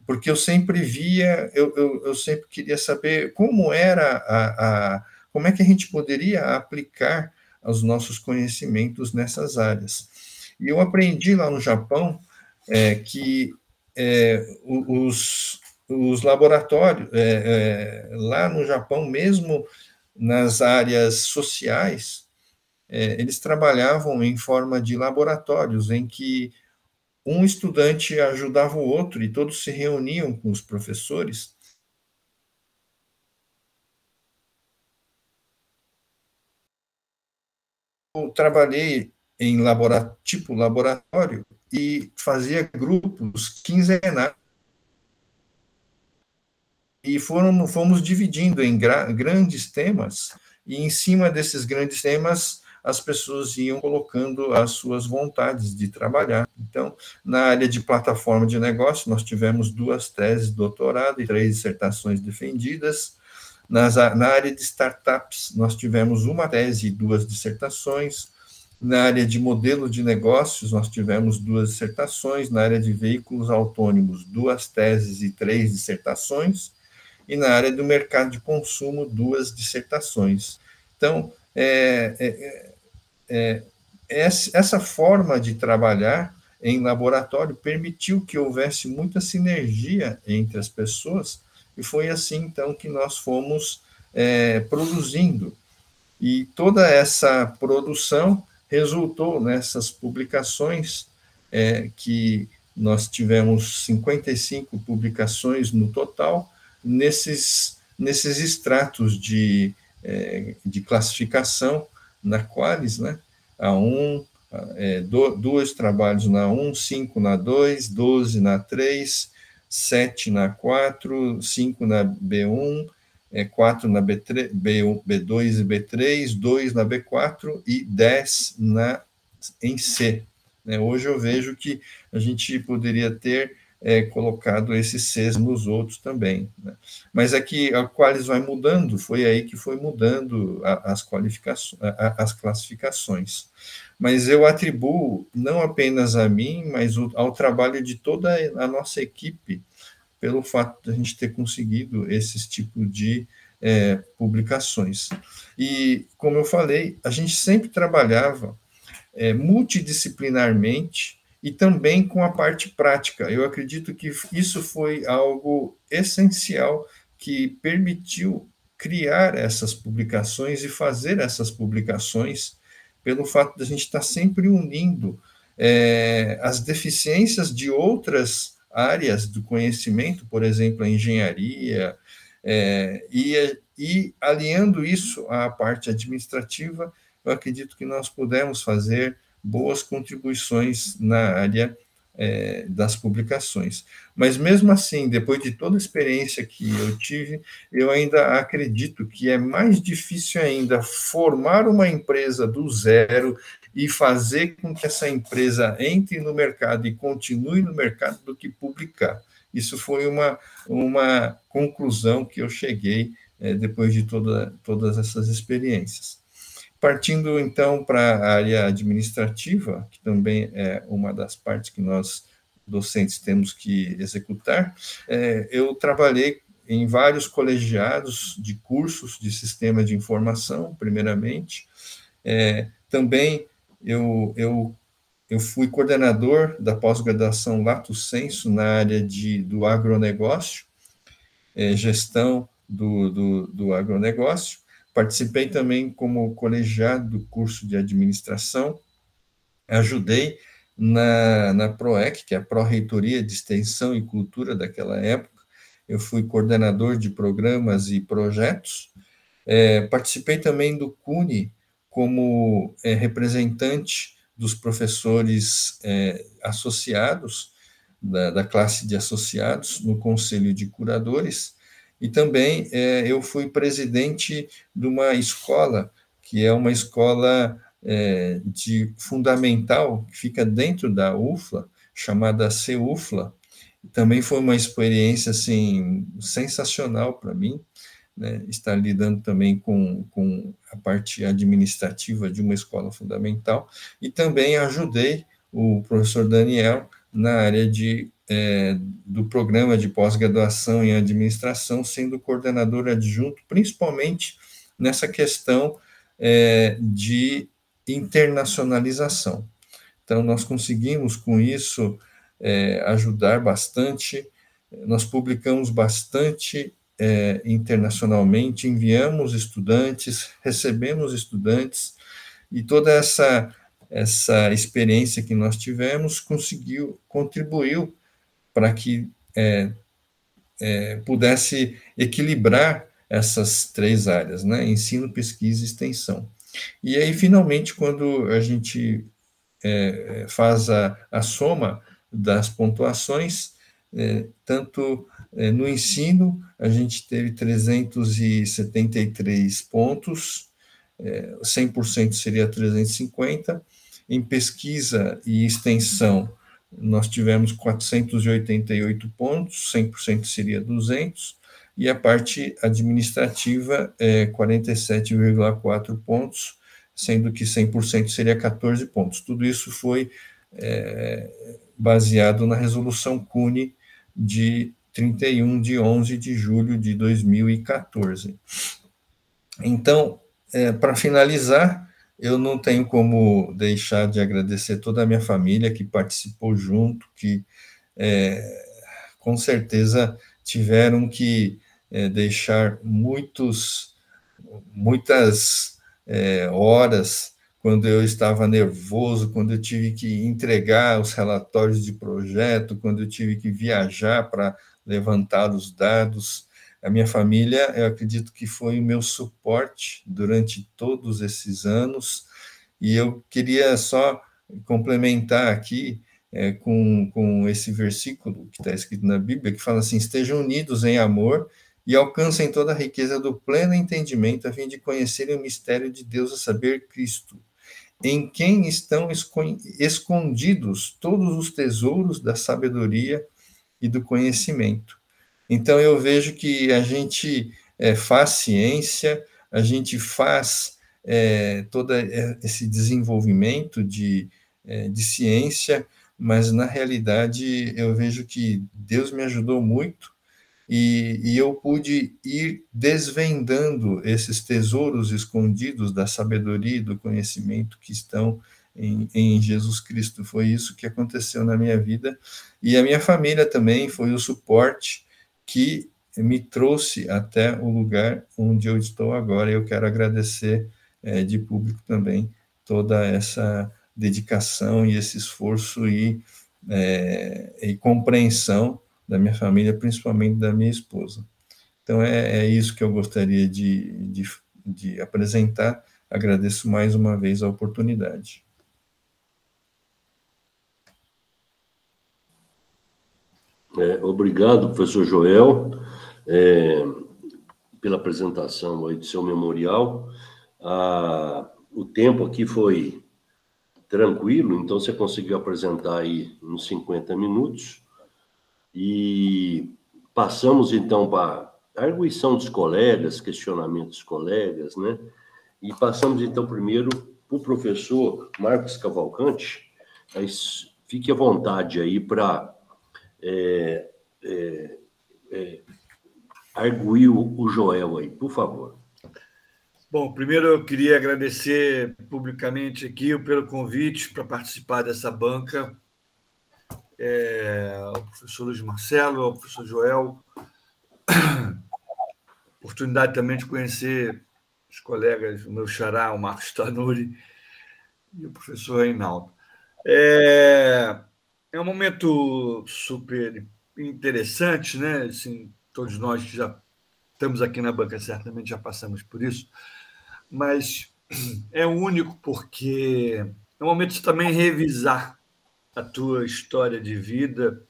[SPEAKER 1] porque eu sempre via, eu sempre queria saber como era como é que a gente poderia aplicar os nossos conhecimentos nessas áreas. E eu aprendi lá no Japão que os laboratórios, lá no Japão, mesmo nas áreas sociais, eles trabalhavam em forma de laboratórios, em que um estudante ajudava o outro e todos se reuniam com os professores. Eu trabalhei em tipo laboratório e fazia grupos quinzenais e fomos dividindo em grandes temas, e em cima desses grandes temas as pessoas iam colocando as suas vontades de trabalhar. Então, na área de plataforma de negócio, nós tivemos 2 teses de doutorado e 3 dissertações defendidas. Na área de startups, nós tivemos 1 tese e 2 dissertações. Na área de modelo de negócios, nós tivemos 2 dissertações. Na área de veículos autônomos, 2 teses e 3 dissertações. E na área do mercado de consumo, 2 dissertações. Então, essa forma de trabalhar em laboratório permitiu que houvesse muita sinergia entre as pessoas, e foi assim, então, que nós fomos produzindo. E toda essa produção resultou nessas publicações, que nós tivemos 55 publicações no total, nesses extratos de classificação na Qualis, né? A1, 2 trabalhos na 1, 5 na 2, 12 na 3, 7 na 4, 5 na B1, 4 na B3, B2 e B3, 2 na B4 e 10 em C. Hoje eu vejo que a gente poderia ter colocado esses Cs nos outros também, né? Mas é que a Qualis vai mudando, foi aí que foi mudando as classificações. Mas eu atribuo não apenas a mim, mas ao trabalho de toda a nossa equipe, pelo fato de a gente ter conseguido esses tipos de publicações. E, como eu falei, a gente sempre trabalhava multidisciplinarmente e também com a parte prática. Eu acredito que isso foi algo essencial que permitiu criar essas publicações e fazer essas publicações pelo fato de a gente estar sempre unindo as deficiências de outras áreas do conhecimento, por exemplo, a engenharia, e alinhando isso à parte administrativa, eu acredito que nós pudemos fazer boas contribuições na área das publicações. Mas, mesmo assim, depois de toda a experiência que eu tive, eu ainda acredito que é mais difícil ainda formar uma empresa do zero e fazer com que essa empresa entre no mercado e continue no mercado do que publicar. Isso foi uma conclusão que eu cheguei depois de todas essas experiências. Partindo, então, para a área administrativa, que também é uma das partes que nós, docentes, temos que executar, eu trabalhei em vários colegiados de cursos de sistema de informação, primeiramente. Também eu fui coordenador da pós-graduação Lato Sensu na área do agronegócio, gestão do agronegócio. Participei também como colegiado do curso de administração, ajudei na PROEC, que é a Pró-Reitoria de Extensão e Cultura daquela época, eu fui coordenador de programas e projetos, participei também do CUNE como representante dos professores associados, da classe de associados, no Conselho de Curadores, e também eu fui presidente de uma escola, que é uma escola de fundamental, que fica dentro da UFLA, chamada CEUFLA. Também foi uma experiência assim, sensacional para mim, né, estar lidando também com a parte administrativa de uma escola fundamental, e também ajudei o professor Daniel na área do programa de pós-graduação em administração, sendo coordenador adjunto, principalmente nessa questão de internacionalização. Então, nós conseguimos, com isso, ajudar bastante, nós publicamos bastante internacionalmente, enviamos estudantes, recebemos estudantes, e toda essa experiência que nós tivemos contribuiu para que pudesse equilibrar essas três áreas, né? Ensino, pesquisa e extensão. E aí, finalmente, quando a gente faz a soma das pontuações, tanto no ensino, a gente teve 373 pontos, 100% seria 350, em pesquisa e extensão, nós tivemos 488 pontos, 100% seria 200, e a parte administrativa 47,4 pontos, sendo que 100% seria 14 pontos. Tudo isso foi baseado na resolução CUNE de 31 de 11 de julho de 2014. Então, para finalizar, eu não tenho como deixar de agradecer toda a minha família que participou junto, que com certeza tiveram que deixar muitas horas quando eu estava nervoso, quando eu tive que entregar os relatórios de projeto, quando eu tive que viajar para levantar os dados. A minha família, eu acredito que foi o meu suporte durante todos esses anos, e eu queria só complementar aqui com esse versículo que está escrito na Bíblia, que fala assim: estejam unidos em amor e alcancem toda a riqueza do pleno entendimento, a fim de conhecerem o mistério de Deus, a saber, Cristo, em quem estão escondidos todos os tesouros da sabedoria e do conhecimento. Então, eu vejo que a gente faz ciência, a gente faz todo esse desenvolvimento de ciência, mas, na realidade, eu vejo que Deus me ajudou muito, e eu pude ir desvendando esses tesouros escondidos da sabedoria e do conhecimento que estão em Jesus Cristo. Foi isso que aconteceu na minha vida, e a minha família também foi o suporte que me trouxe até o lugar onde eu estou agora. Eu quero agradecer de público também toda essa dedicação e esse esforço e compreensão da minha família, principalmente da minha esposa. Então, é isso que eu gostaria de apresentar. Agradeço mais uma vez a oportunidade.
[SPEAKER 2] Obrigado, professor Joel, pela apresentação aí do seu memorial. O tempo aqui foi tranquilo, então você conseguiu apresentar aí uns 50 minutos. E passamos, então, para a arguição dos colegas, questionamentos dos colegas, né? E passamos, então, primeiro para o professor Marcos Cavalcante. Mas fique à vontade aí para arguir o Joel aí, por favor.
[SPEAKER 3] Bom, primeiro eu queria agradecer publicamente aqui pelo convite para participar dessa banca, ao professor Luiz Marcelo, ao professor Joel, oportunidade também de conhecer os colegas, o meu xará, o Marcos Tanuri, e o professor Reinaldo. É um momento super interessante, né? Assim, todos nós que já estamos aqui na banca certamente já passamos por isso, mas é único porque é um momento de também revisar a tua história de vida,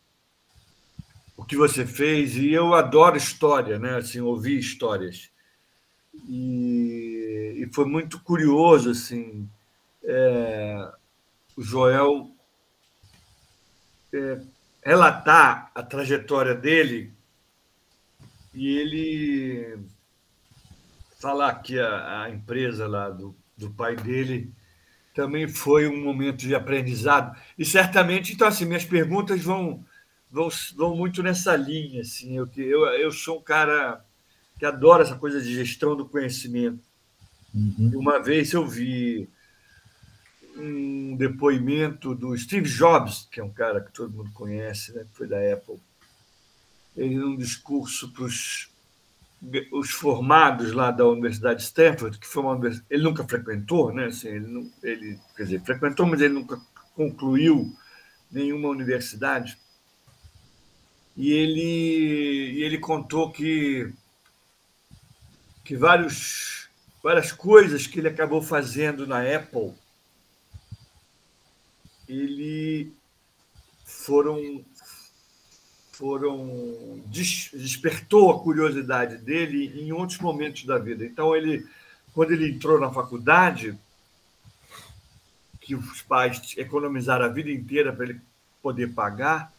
[SPEAKER 3] o que você fez, e eu adoro história, né? Assim, ouvir histórias. E foi muito curioso, assim, o Joel relatar a trajetória dele e ele falar que a empresa lá do pai dele também foi um momento de aprendizado. E certamente, então, assim, minhas perguntas vão muito nessa linha. Assim, eu sou um cara que adora essa coisa de gestão do conhecimento. E uma vez eu vi um depoimento do Steve Jobs, que é um cara que todo mundo conhece, né, que foi da Apple. Ele, num discurso para os formados lá da Universidade de Stanford, que foi uma universidade, ele nunca frequentou, né? Assim, ele, quer dizer, frequentou, mas ele nunca concluiu nenhuma universidade. E ele contou que várias coisas que ele acabou fazendo na Apple, ele despertou a curiosidade dele em outros momentos da vida. Então, quando ele entrou na faculdade, que os pais economizaram a vida inteira para ele poder pagar,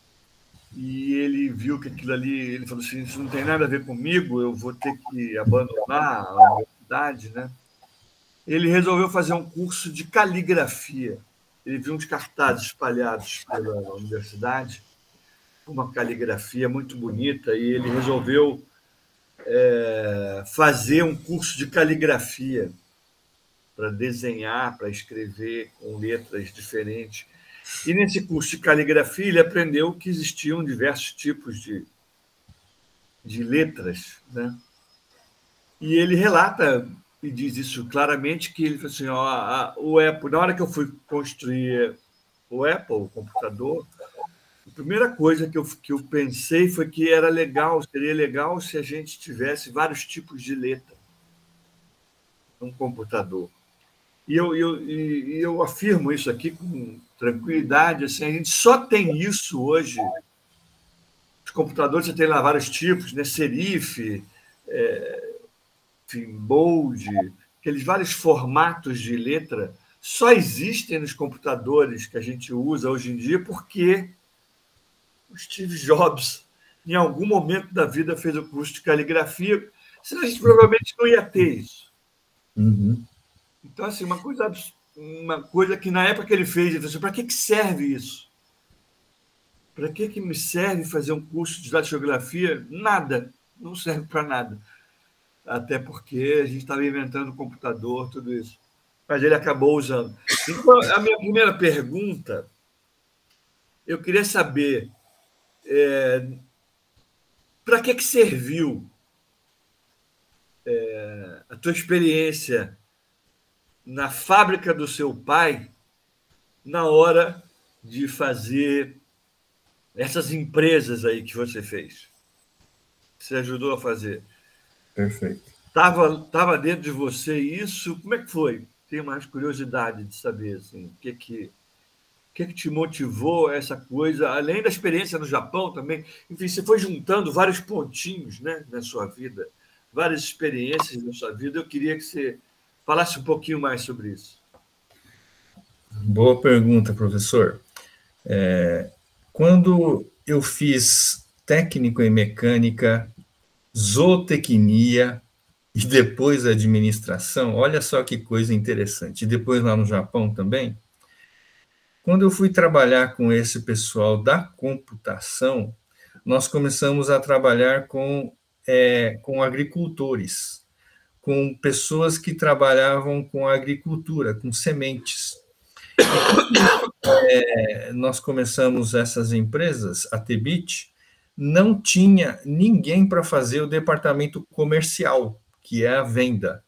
[SPEAKER 3] e ele viu que aquilo ali, ele falou assim, isso não tem nada a ver comigo, eu vou ter que abandonar a universidade, né? Ele resolveu fazer um curso de caligrafia. Ele viu uns cartazes espalhados pela universidade, uma caligrafia muito bonita, e ele resolveu fazer um curso de caligrafia para desenhar, para escrever com letras diferentes. E nesse curso de caligrafia ele aprendeu que existiam diversos tipos de letras, né? E ele relata e diz isso claramente, que ele falou assim, o Apple, na hora que eu fui construir o Apple, o computador, a primeira coisa que eu pensei foi que seria legal se a gente tivesse vários tipos de letra num computador. E eu afirmo isso aqui com tranquilidade, assim, a gente só tem isso hoje. Os computadores, você tem lá vários tipos, né? Serif, bold, aqueles vários formatos de letra só existem nos computadores que a gente usa hoje em dia porque o Steve Jobs, em algum momento da vida, fez o curso de caligrafia, senão a gente provavelmente não ia ter isso. Então, assim, uma coisa que na época que ele fez, ele falou assim, para que serve isso? Para que me serve fazer um curso de datilografia? Nada, não serve para nada. Até porque a gente estava inventando computador, tudo isso. Mas ele acabou usando. Então, a minha primeira pergunta, eu queria saber, para que serviu a tua experiência na fábrica do seu pai na hora de fazer essas empresas aí que você fez? Você ajudou a fazer?
[SPEAKER 1] Perfeito.
[SPEAKER 3] Tava dentro de você isso? Como é que foi? Tenho mais curiosidade de saber assim, o que te motivou a essa coisa, além da experiência no Japão também. Enfim, você foi juntando vários pontinhos, né, na sua vida, várias experiências na sua vida. Eu queria que você falasse um pouquinho mais sobre isso.
[SPEAKER 1] Boa pergunta, professor. Quando eu fiz técnico em mecânica, zootecnia e depois administração, olha só que coisa interessante. E depois lá no Japão também, quando eu fui trabalhar com esse pessoal da computação, nós começamos a trabalhar com agricultores, com pessoas que trabalhavam com agricultura, com sementes. Nós começamos essas empresas, a Tebit, não tinha ninguém para fazer o departamento comercial, que é a venda.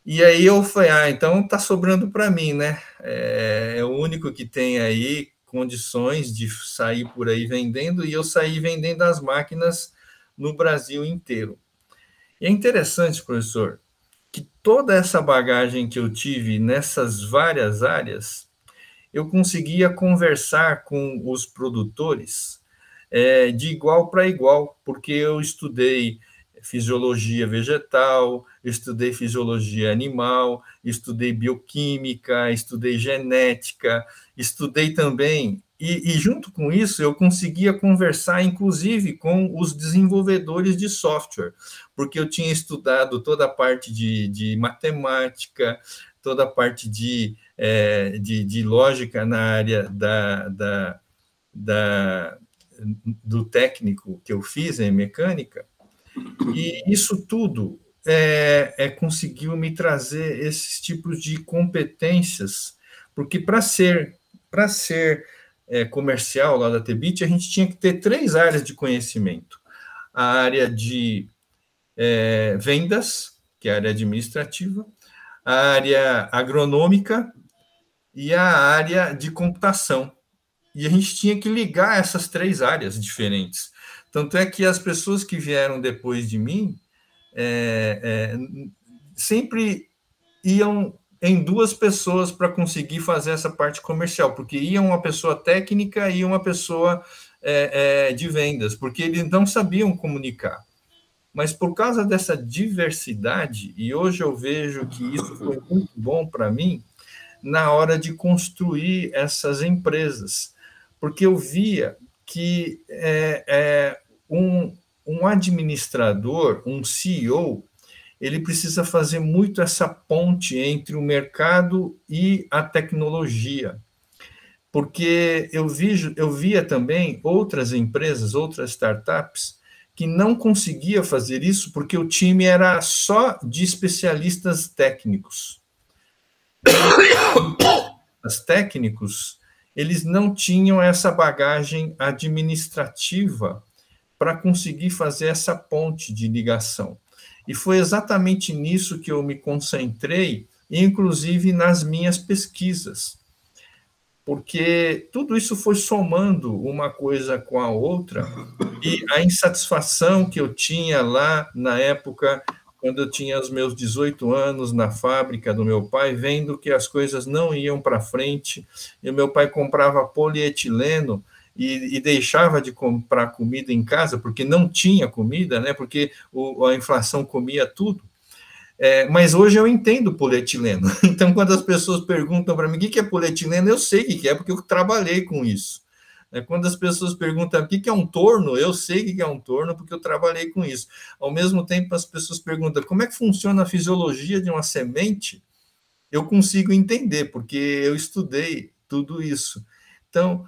[SPEAKER 1] E aí eu falei, então está sobrando para mim, né? É o único que tem aí condições de sair por aí vendendo, e eu saí vendendo as máquinas no Brasil inteiro. E é interessante, professor, que toda essa bagagem que eu tive nessas várias áreas, eu conseguia conversar com os produtores de igual para igual, porque eu estudei fisiologia vegetal, estudei fisiologia animal, estudei bioquímica, estudei genética, estudei também, e junto com isso eu conseguia conversar, inclusive, com os desenvolvedores de software, porque eu tinha estudado toda a parte de matemática, toda a parte de lógica na área do técnico que eu fiz em mecânica, e isso tudo conseguiu me trazer esses tipos de competências, porque para ser comercial lá da Tebit, a gente tinha que ter 3 áreas de conhecimento. A área de vendas, que é a área administrativa, a área agronômica e a área de computação. E a gente tinha que ligar essas 3 áreas diferentes. Tanto é que as pessoas que vieram depois de mim sempre iam em 2 pessoas para conseguir fazer essa parte comercial, porque ia uma pessoa técnica e uma pessoa de vendas, porque eles não sabiam comunicar. Mas por causa dessa diversidade, e hoje eu vejo que isso foi muito bom para mim, na hora de construir essas empresas, porque eu via que um administrador, um CEO, ele precisa fazer muito essa ponte entre o mercado e a tecnologia, porque eu via também outras empresas, outras startups, que não conseguia fazer isso porque o time era só de especialistas técnicos. Os técnicos, eles não tinham essa bagagem administrativa para conseguir fazer essa ponte de ligação. E foi exatamente nisso que eu me concentrei, inclusive nas minhas pesquisas, porque tudo isso foi somando uma coisa com a outra, e a insatisfação que eu tinha lá na época, quando eu tinha os meus 18 anos na fábrica do meu pai, vendo que as coisas não iam para frente, e o meu pai comprava polietileno e deixava de comprar comida em casa, porque não tinha comida, né? Porque a inflação comia tudo. Mas hoje eu entendo polietileno. Então, quando as pessoas perguntam para mim o que é polietileno, eu sei o que é, porque eu trabalhei com isso. Quando as pessoas perguntam o que é um torno, eu sei o que é um torno, porque eu trabalhei com isso. Ao mesmo tempo, as pessoas perguntam como é que funciona a fisiologia de uma semente, eu consigo entender, porque eu estudei tudo isso. Então,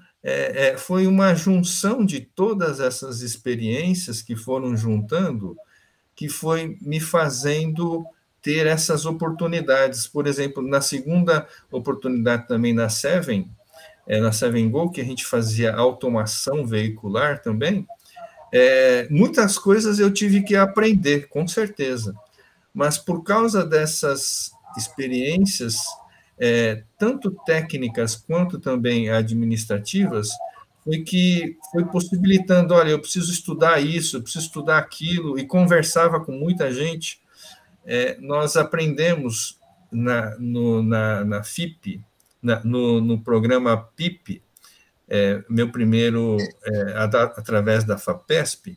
[SPEAKER 1] foi uma junção de todas essas experiências que foram juntando, que foi me fazendo ter essas oportunidades. Por exemplo, na segunda oportunidade também na Seven Go, que a gente fazia automação veicular também, Muitas coisas eu tive que aprender, com certeza, mas por causa dessas experiências, tanto técnicas quanto também administrativas, foi possibilitando, olha, eu preciso estudar isso, eu preciso estudar aquilo, e conversava com muita gente. Nós aprendemos na FIP, no programa PIP, meu primeiro, através da FAPESP,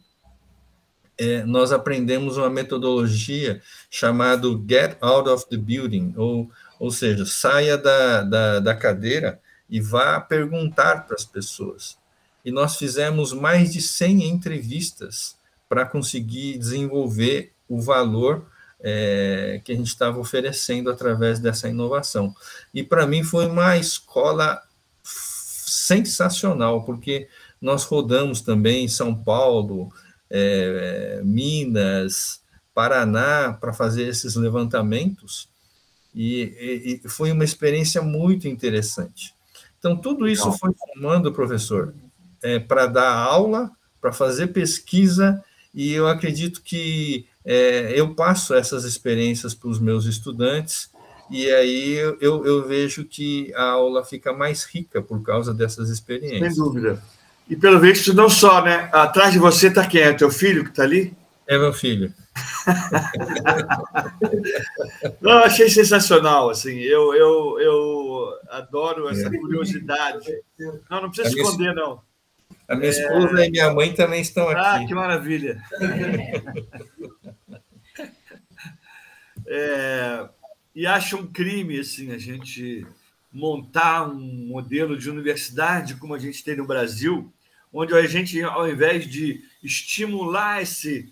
[SPEAKER 1] nós aprendemos uma metodologia chamada Get Out of the Building, ou seja, saia da cadeira e vá perguntar para as pessoas. E nós fizemos mais de 100 entrevistas para conseguir desenvolver o valor que a gente estava oferecendo através dessa inovação. E para mim foi uma escola sensacional, porque nós rodamos também em São Paulo, Minas, Paraná, para fazer esses levantamentos, e foi uma experiência muito interessante. Então, tudo isso foi formando, professor, para dar aula, para fazer pesquisa, e eu acredito que eu passo essas experiências para os meus estudantes, e aí eu vejo que a aula fica mais rica por causa dessas experiências.
[SPEAKER 3] Sem dúvida. E, pelo visto, não só, né? Atrás de você está quem? É teu filho que está ali?
[SPEAKER 1] É meu filho.
[SPEAKER 3] Não, achei sensacional, assim, eu adoro essa curiosidade. Não precisa esconder, não.
[SPEAKER 1] A minha esposa e minha mãe também estão aqui.
[SPEAKER 3] Ah, que maravilha. E acho um crime, assim, a gente montar um modelo de universidade como a gente tem no Brasil, onde a gente, ao invés de estimular essa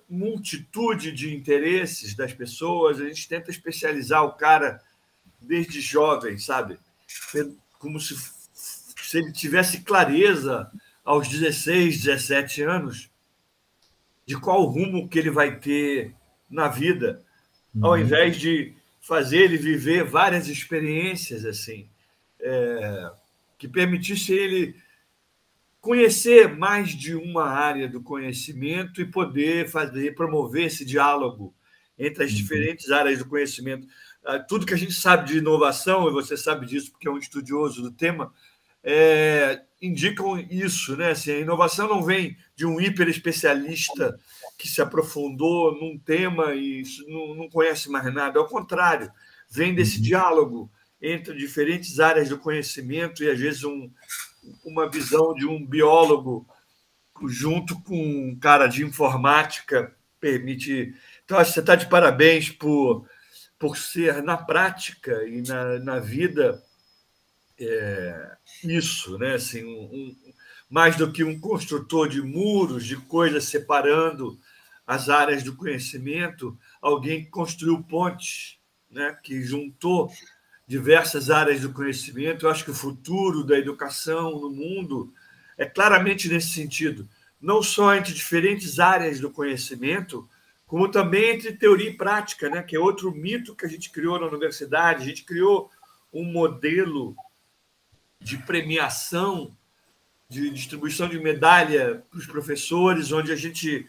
[SPEAKER 3] multitude de interesses das pessoas, a gente tenta especializar o cara desde jovem, sabe? Como se ele tivesse clareza aos 16, 17 anos de qual rumo que ele vai ter na vida, ao invés de fazer ele viver várias experiências assim, que permitisse ele conhecer mais de uma área do conhecimento e poder promover esse diálogo entre as diferentes áreas do conhecimento. Tudo que a gente sabe de inovação, e você sabe disso porque é um estudioso do tema, indicam isso, né? Assim, a inovação não vem de um hiperespecialista que se aprofundou num tema e não conhece mais nada. Ao contrário, vem desse diálogo entre diferentes áreas do conhecimento e, às vezes, uma visão de um biólogo junto com um cara de informática permite... Então, acho que você está de parabéns por ser, na prática e na vida, isso, né? Assim, mais do que um construtor de muros, de coisas separando as áreas do conhecimento, alguém que construiu pontes, né? Que juntou diversas áreas do conhecimento. Eu acho que o futuro da educação no mundo é claramente nesse sentido, não só entre diferentes áreas do conhecimento, como também entre teoria e prática, né? Que é outro mito que a gente criou na universidade. A gente criou um modelo de premiação, de distribuição de medalha para os professores, onde a gente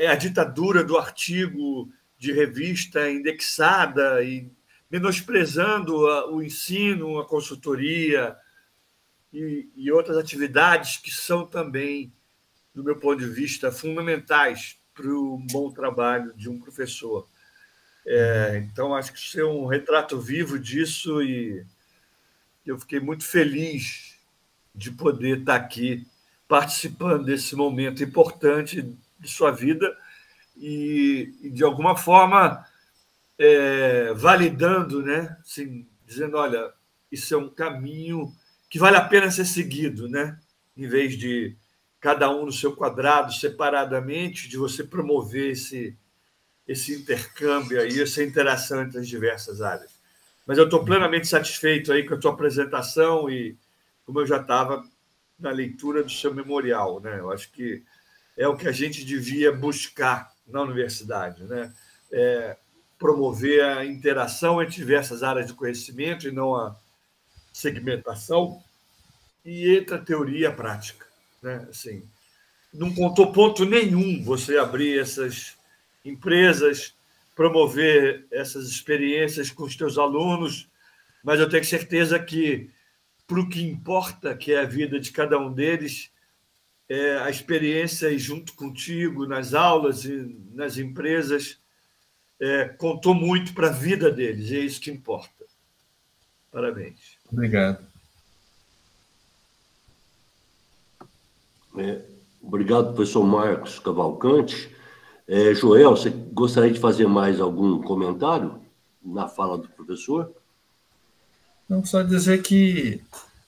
[SPEAKER 3] a ditadura do artigo de revista indexada e menosprezando o ensino, a consultoria e outras atividades que são também, do meu ponto de vista, fundamentais para o bom trabalho de um professor. Então, acho que isso é um retrato vivo disso e eu fiquei muito feliz de poder estar aqui participando desse momento importante de sua vida e de alguma forma, validando, né? Assim, dizendo, olha, isso é um caminho que vale a pena ser seguido, né? Em vez de cada um no seu quadrado, separadamente, de você promover esse intercâmbio aí, essa interação entre as diversas áreas. Mas eu estou plenamente satisfeito aí com a tua apresentação e como eu já estava na leitura do seu memorial, né? Eu acho que é o que a gente devia buscar na universidade, né? Promover a interação entre diversas áreas do conhecimento e não a segmentação, e entre a teoria e a prática. né? Assim, não contou ponto nenhum você abrir essas empresas, promover essas experiências com os teus alunos, mas eu tenho certeza que, para o que importa, que é a vida de cada um deles, a experiência junto contigo nas aulas e nas empresas contou muito para a vida deles, e é isso que importa. Parabéns.
[SPEAKER 1] Obrigado.
[SPEAKER 2] Obrigado, professor Marcos Cavalcante. Joel, você gostaria de fazer mais algum comentário na fala do professor?
[SPEAKER 1] Não, só dizer que,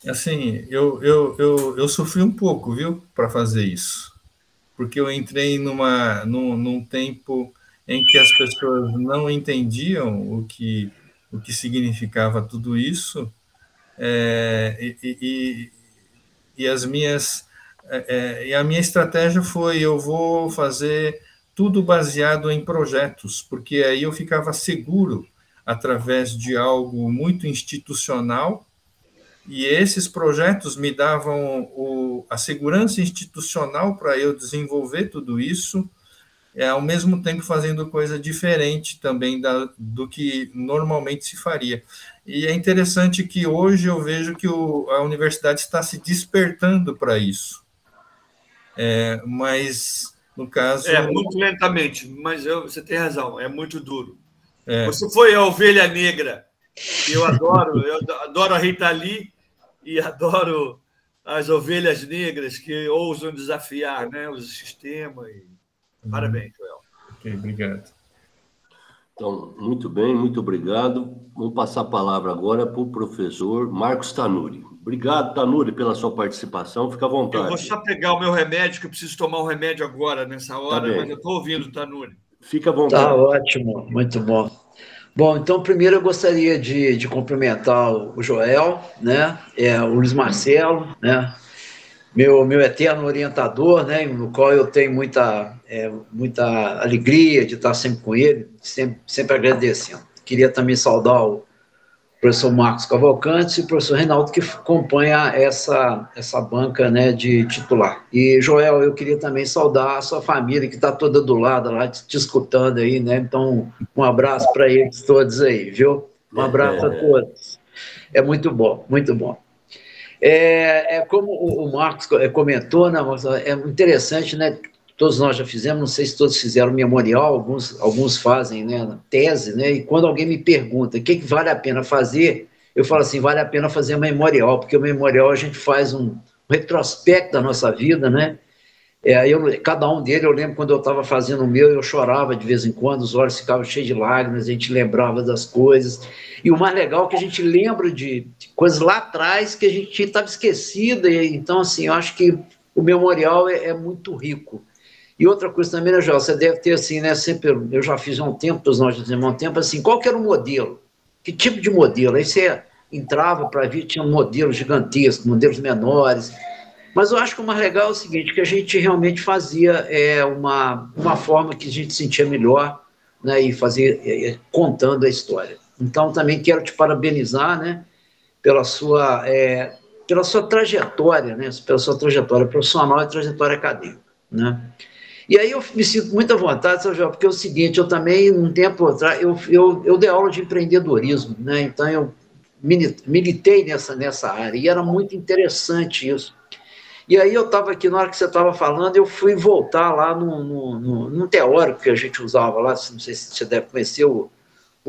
[SPEAKER 1] assim, eu sofri um pouco, viu, para fazer isso. Porque eu entrei num tempo em que as pessoas não entendiam o que significava tudo isso, e as minhas e a minha estratégia foi: eu vou fazer tudo baseado em projetos, porque aí eu ficava seguro através de algo muito institucional, e esses projetos me davam a segurança institucional para eu desenvolver tudo isso, ao mesmo tempo fazendo coisa diferente também do que normalmente se faria. E é interessante que hoje eu vejo que a universidade está se despertando para isso. Mas, no caso...
[SPEAKER 3] muito lentamente, mas você tem razão, é muito duro. Você foi a ovelha negra, que eu adoro a Rita Lee e adoro as ovelhas negras que ousam desafiar, né, os sistemas. Parabéns, Joel.
[SPEAKER 1] Ok, obrigado.
[SPEAKER 2] Então, muito bem, muito obrigado. Vamos passar a palavra agora para o professor Marcos Tanuri. Obrigado, Tanuri, pela sua participação. Fica à vontade.
[SPEAKER 3] Eu vou só pegar o meu remédio, que eu preciso tomar um remédio agora, nessa hora, mas eu estou ouvindo, Tanuri.
[SPEAKER 2] Fica à vontade.
[SPEAKER 4] Tá ótimo, muito bom. Bom, então, primeiro eu gostaria de cumprimentar o Joel, né? O Luiz Marcelo, né? Meu eterno orientador, né? No qual eu tenho muita alegria de estar sempre com ele, sempre agradecendo. Queria também saudar o professor Marcos Cavalcante e o professor Reinaldo, que acompanha essa banca, né, de titular. E, Joel, eu queria também saudar a sua família, que está toda do lado lá, te escutando aí, né? Então, um abraço para eles todos aí, viu? Um abraço a todos. É muito bom, muito bom. Como o Marcos comentou, né, é interessante, né? Todos nós já fizemos, não sei se todos fizeram memorial, alguns fazem, né, tese, né? E quando alguém me pergunta o que vale a pena fazer, eu falo assim: vale a pena fazer memorial, porque o memorial a gente faz um retrospecto da nossa vida, né? Cada um deles, eu lembro quando eu estava fazendo o meu, eu chorava de vez em quando, os olhos ficavam cheios de lágrimas, a gente lembrava das coisas. E o mais legal é que a gente lembra de coisas lá atrás que a gente estava esquecida. Então, assim, eu acho que o memorial é muito rico. E outra coisa também, né, Joel, você deve ter, assim, né, sempre, eu já fiz há um tempo, todos nós já fizemos há um tempo, assim, qual que era o modelo? Que tipo de modelo? Aí você entrava para ver, tinha modelos gigantescos, modelos menores. Mas eu acho que o mais legal é o seguinte, que a gente realmente fazia uma forma que a gente sentia melhor, né, e fazer, contando a história. Então, também quero te parabenizar, né, pela sua trajetória, né, pela sua trajetória profissional e trajetória acadêmica, né. E aí eu me sinto muito à vontade, Sr. João, porque é o seguinte, eu também, um tempo atrás, eu dei aula de empreendedorismo, né, então eu militei nessa área, e era muito interessante isso. E aí eu estava aqui, na hora que você estava falando, eu fui voltar lá num teórico que a gente usava lá, não sei se você deve conhecer, o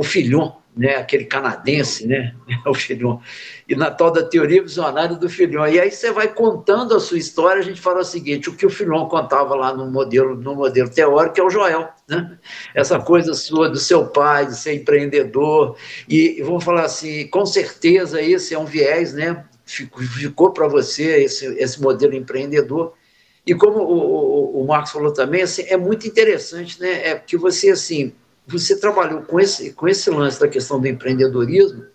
[SPEAKER 4] Fillon, né, aquele canadense, né, o Fillon, e na tal da teoria visionária do Fillon. E aí você vai contando a sua história, a gente fala o seguinte: o que o Fillon contava lá no modelo teórico é o Joel, né? Essa coisa sua do seu pai, de ser empreendedor, e vamos falar assim, com certeza esse é um viés, né, ficou para você esse modelo empreendedor. E como o Marcos falou também, assim, é muito interessante, né, porque você, assim, você trabalhou com esse lance da questão do empreendedorismo,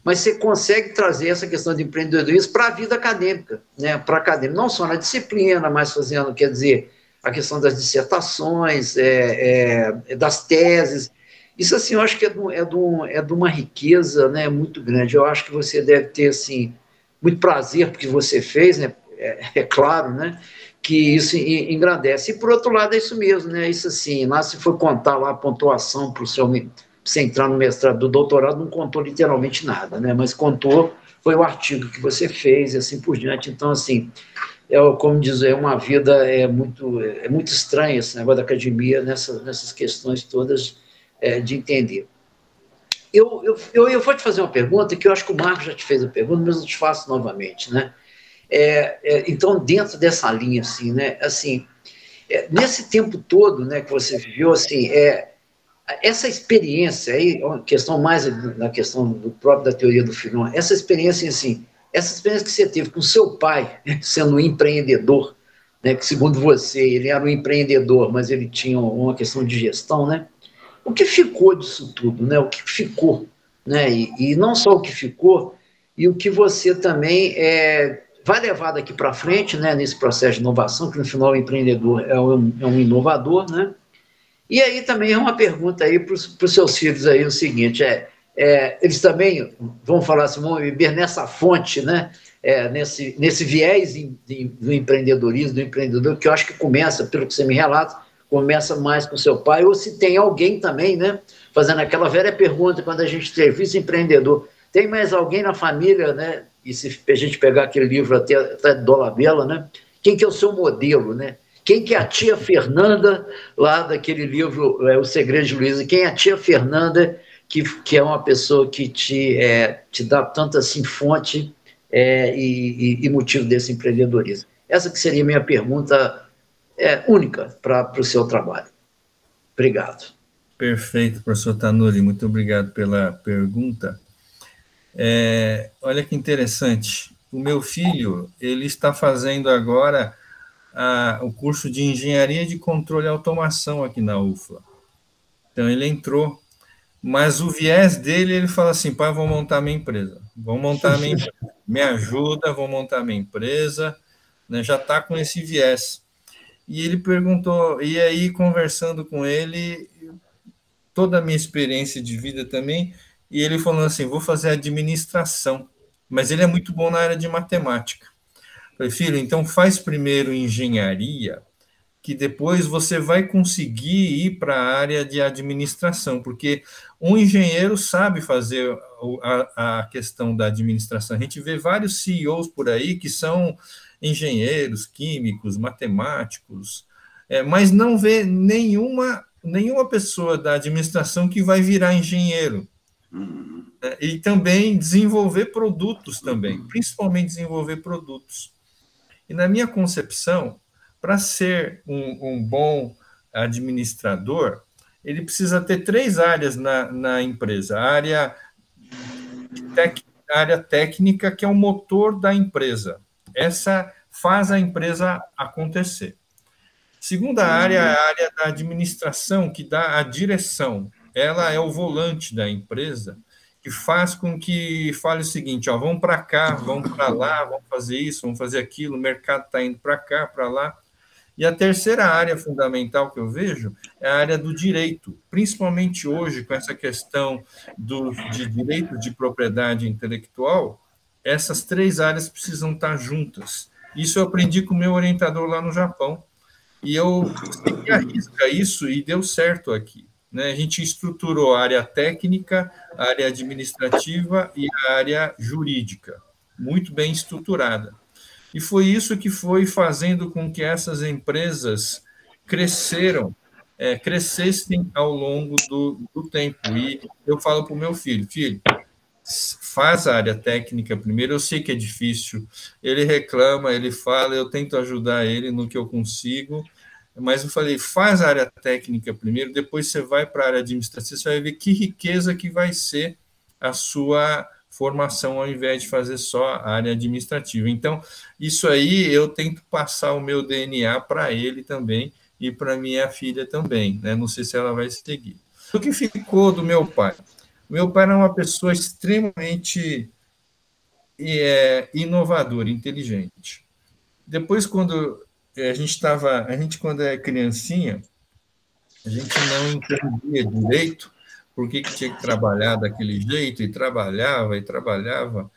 [SPEAKER 4] mas você consegue trazer essa questão de empreendedorismo para a vida acadêmica, né? Para acadêmica, não só na disciplina, mas fazendo, quer dizer, a questão das dissertações, das teses. Isso, assim, eu acho que é de uma riqueza, né, muito grande. Eu acho que você deve ter, assim, muito prazer porque você fez, né? é claro, né, que isso engrandece. E, por outro lado, é isso mesmo, né, isso assim, lá se for contar lá a pontuação para você entrar no mestrado, do doutorado, não contou literalmente nada, né, mas contou, foi o artigo que você fez e assim por diante. Então, assim, como dizer, é uma vida muito estranha esse negócio da academia nessas questões todas de entender. Eu vou te fazer uma pergunta que eu acho que o Marcos já te fez a pergunta, mas eu te faço novamente, né? Então, dentro dessa linha, assim, né? Assim, nesse tempo todo, né, que você viveu, assim, essa experiência aí, uma questão mais na questão do próprio da teoria do Fanon, essa experiência, assim, essa experiência que você teve com seu pai, né, sendo um empreendedor, né, que segundo você, ele era um empreendedor, mas ele tinha uma questão de gestão, né? O que ficou disso tudo, né? O que ficou, né? E não só o que ficou, e o que você também vai levar daqui para frente, né? Nesse processo de inovação, que no final o empreendedor é um inovador, né? E aí também é uma pergunta aí para os seus filhos aí, o seguinte, eles também vão falar assim, vão beber nessa fonte, né? Nesse viés do empreendedorismo, do empreendedor, que eu acho que começa, pelo que você me relata, começa mais com seu pai, ou se tem alguém também, né, fazendo aquela velha pergunta, quando a gente entrevista empreendedor, tem mais alguém na família, né, e se a gente pegar aquele livro até do Dolabella, né, quem que é o seu modelo, né, quem que é a tia Fernanda, lá daquele livro, O Segredo de Luiza, quem é a tia Fernanda, que é uma pessoa que te dá tanta, assim, fonte e motivo desse empreendedorismo. Essa que seria a minha pergunta única para o seu trabalho. Obrigado.
[SPEAKER 1] Perfeito, professor Tanuri, muito obrigado pela pergunta. Olha que interessante, o meu filho, ele está fazendo agora o curso de Engenharia de Controle e Automação aqui na UFLA. Então, ele entrou, mas o viés dele, ele fala assim, pai, vou montar minha empresa, me ajuda, vou montar minha empresa, né, já está com esse viés. E ele perguntou, e aí conversando com ele, toda a minha experiência de vida também, e ele falou assim, vou fazer administração, mas ele é muito bom na área de matemática. Eu falei, filho, então faz primeiro engenharia, que depois você vai conseguir ir para a área de administração, porque um engenheiro sabe fazer a questão da administração. A gente vê vários CEOs por aí que são engenheiros, químicos, matemáticos, mas não vê nenhuma pessoa da administração que vai virar engenheiro. E também desenvolver produtos também, principalmente desenvolver produtos. E na minha concepção, para ser um bom administrador, ele precisa ter 3 áreas na empresa. A área técnica, que é o motor da empresa. Essa faz a empresa acontecer. Segunda área é a área da administração, que dá a direção. Ela é o volante da empresa, que faz com que fale o seguinte, vamos para cá, vamos para lá, vamos fazer isso, vamos fazer aquilo, o mercado está indo para cá, para lá. E a terceira área fundamental que eu vejo é a área do direito, principalmente hoje, com essa questão de direito de propriedade intelectual, essas 3 áreas precisam estar juntas. Isso eu aprendi com o meu orientador lá no Japão, e eu segui a risca isso e deu certo aqui. Né? A gente estruturou a área técnica, a área administrativa e a área jurídica, muito bem estruturada. E foi isso que foi fazendo com que essas empresas crescessem ao longo do tempo. E eu falo para o meu filho, faz a área técnica primeiro, eu sei que é difícil, ele reclama, ele fala, eu tento ajudar ele no que eu consigo, mas eu falei, faz a área técnica primeiro, depois você vai para a área administrativa, você vai ver que riqueza que vai ser a sua formação, ao invés de fazer só a área administrativa. Então, isso aí eu tento passar o meu DNA para ele também e para minha filha também, né? Não sei se ela vai seguir. O que ficou do meu pai? Meu pai era uma pessoa extremamente inovadora, inteligente. Depois, quando quando é criancinha, a gente não entendia direito por que tinha que trabalhar daquele jeito, e trabalhava.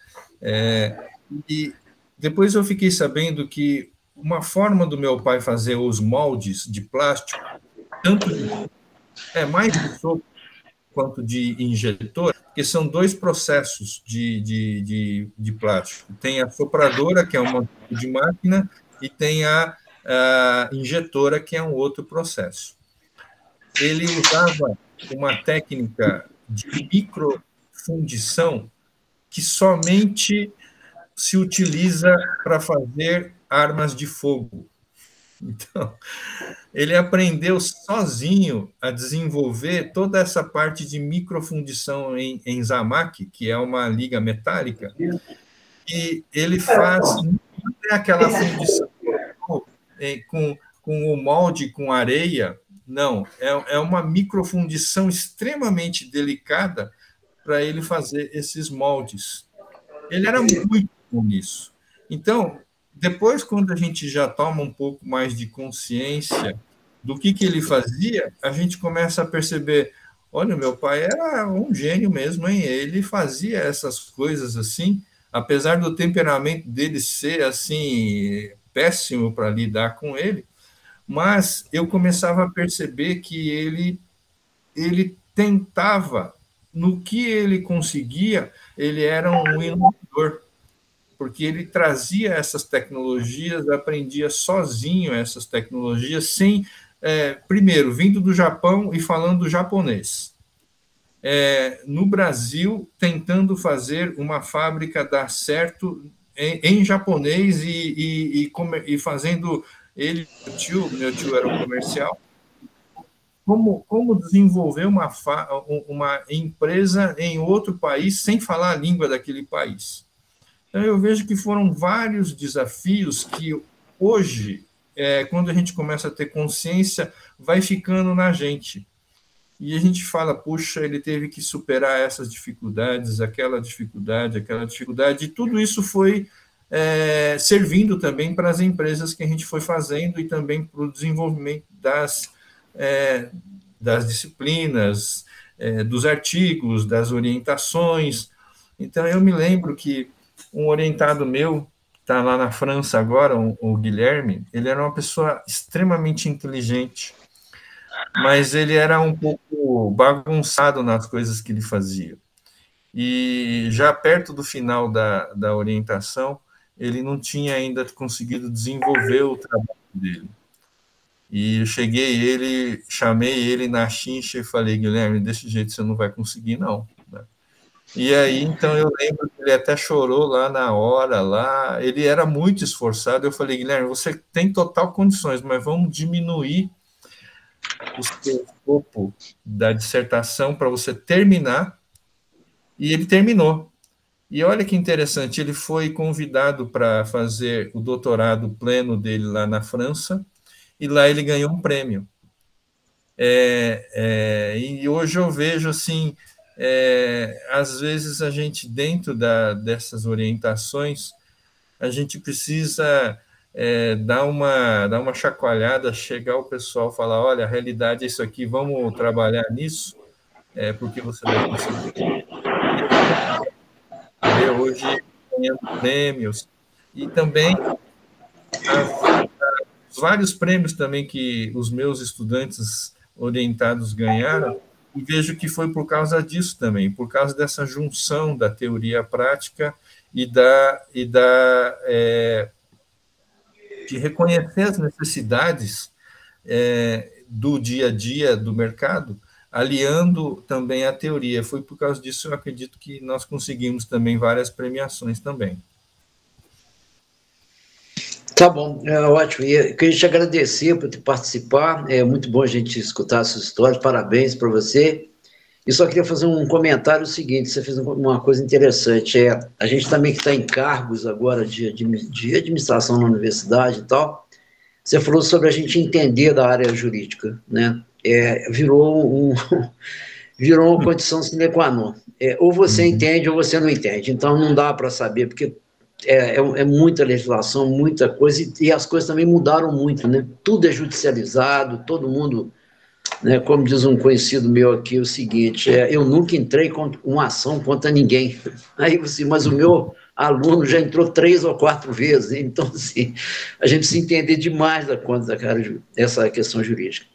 [SPEAKER 1] Depois eu fiquei sabendo que uma forma do meu pai fazer os moldes de plástico, tanto mais de sopro quanto de injetor, que são dois processos de plástico. Tem a sopradora, que é uma tipo de máquina, e tem a injetora, que é um outro processo. Ele usava uma técnica de microfundição que somente se utiliza para fazer armas de fogo. Então, ele aprendeu sozinho a desenvolver toda essa parte de microfundição em Zamac, que é uma liga metálica, e ele faz não é aquela fundição com o molde, com areia, não, é uma microfundição extremamente delicada para ele fazer esses moldes. Ele era muito bom nisso. Então, depois, quando a gente já toma um pouco mais de consciência do que ele fazia, a gente começa a perceber, olha, meu pai era um gênio mesmo, hein? Ele fazia essas coisas assim, apesar do temperamento dele ser assim péssimo para lidar com ele, mas eu começava a perceber que ele tentava, no que ele conseguia, ele era um inovador, porque ele trazia essas tecnologias, aprendia sozinho essas tecnologias, sem, primeiro, vindo do Japão e falando japonês. No Brasil, tentando fazer uma fábrica dar certo em japonês e fazendo ele, meu tio era um comercial, como desenvolver uma empresa em outro país sem falar a língua daquele país. Então, eu vejo que foram vários desafios que hoje, quando a gente começa a ter consciência, vai ficando na gente. E a gente fala, puxa, ele teve que superar essas dificuldades, aquela dificuldade, e tudo isso foi servindo também para as empresas que a gente foi fazendo e também para o desenvolvimento das disciplinas, dos artigos, das orientações. Então, eu me lembro que um orientado meu, está lá na França agora, o Guilherme, ele era uma pessoa extremamente inteligente, mas ele era um pouco bagunçado nas coisas que ele fazia. E já perto do final da orientação, ele não tinha ainda conseguido desenvolver o trabalho dele. E eu chamei ele na chincha e falei, Guilherme, desse jeito você não vai conseguir, não. E aí, então, eu lembro que ele até chorou lá na hora, ele era muito esforçado, eu falei, Guilherme, você tem total condições, mas vamos diminuir o seu escopo da dissertação para você terminar, e ele terminou. E olha que interessante, ele foi convidado para fazer o doutorado pleno dele lá na França, e lá ele ganhou um prêmio. E hoje eu vejo, assim, às vezes a gente, dentro dessas orientações, a gente precisa dar uma chacoalhada, chegar o pessoal e falar, olha, a realidade é isso aqui, vamos trabalhar nisso, porque você vai conseguir. Hoje, ganhando prêmios, e também os vários prêmios também que os meus estudantes orientados ganharam, e vejo que foi por causa disso também, por causa dessa junção da teoria prática e de reconhecer as necessidades do dia a dia do mercado, aliando também a teoria. Foi por causa disso, eu acredito que nós conseguimos também várias premiações também.
[SPEAKER 4] Tá bom, ótimo. E eu queria te agradecer por participar. É muito bom a gente escutar a sua história. Parabéns para você. E só queria fazer um comentário seguinte. Você fez uma coisa interessante. A gente também que está em cargos agora de administração na universidade e tal. Você falou sobre a gente entender da área jurídica, né? Virou uma condição sine qua non. Ou você entende ou você não entende. Então não dá para saber, porque é muita legislação, muita coisa, e as coisas também mudaram muito, né? Tudo é judicializado, todo mundo né? Como diz um conhecido meu aqui, o seguinte, eu nunca entrei com uma ação contra ninguém. Aí, assim, mas o meu aluno já entrou 3 ou 4 vezes, então, assim, a gente se entender demais da conta dessa questão jurídica.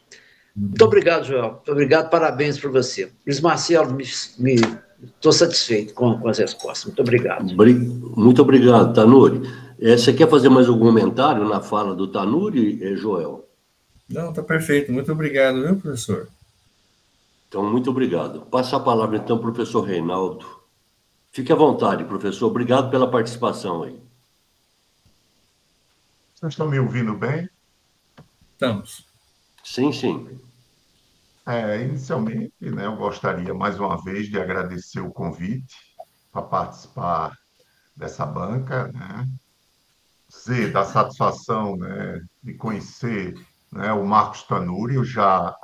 [SPEAKER 4] Muito obrigado, Joel. Muito obrigado, parabéns para você. Luiz Marcelo, estou satisfeito com as respostas. Muito obrigado.
[SPEAKER 2] Muito obrigado, Tanuri. Você quer fazer mais algum comentário na fala do Tanuri, Joel?
[SPEAKER 1] Não, está perfeito. Muito obrigado, viu, professor?
[SPEAKER 2] Então, muito obrigado. Passa a palavra, então, para o professor Reinaldo. Fique à vontade, professor. Obrigado pela participação aí.
[SPEAKER 5] Vocês estão me ouvindo bem?
[SPEAKER 1] Estamos.
[SPEAKER 2] Sim, sim.
[SPEAKER 5] Inicialmente, né, eu gostaria, mais uma vez, de agradecer o convite para participar dessa banca, né? Dizer da satisfação, né, de conhecer, né, o Marcos Tanuri. Eu já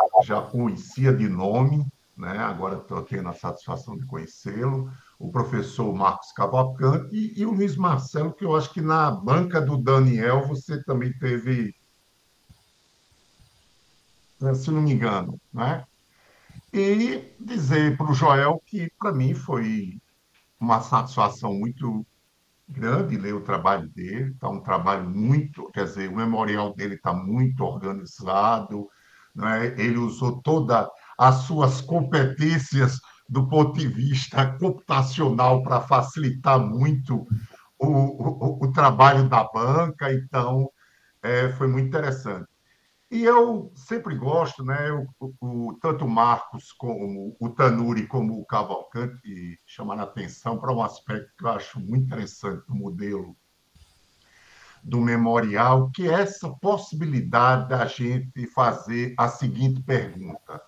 [SPEAKER 5] conhecia de nome, né, agora estou tendo a satisfação de conhecê-lo, o professor Marcos Cavalcante e o Luiz Marcelo, que eu acho que na banca do Daniel você também teve, se não me engano, né? E dizer para o Joel que, para mim, foi uma satisfação muito grande ler o trabalho dele. Está um trabalho muito, quer dizer, o memorial dele está muito organizado, né? Ele usou todas as suas competências do ponto de vista computacional para facilitar muito o trabalho da banca, então foi muito interessante. E eu sempre gosto, né? Tanto o Marcos como o Tanuri, como o Cavalcante, chamaram a atenção para um aspecto que eu acho muito interessante do modelo do memorial, que é essa possibilidade da gente fazer a seguinte pergunta: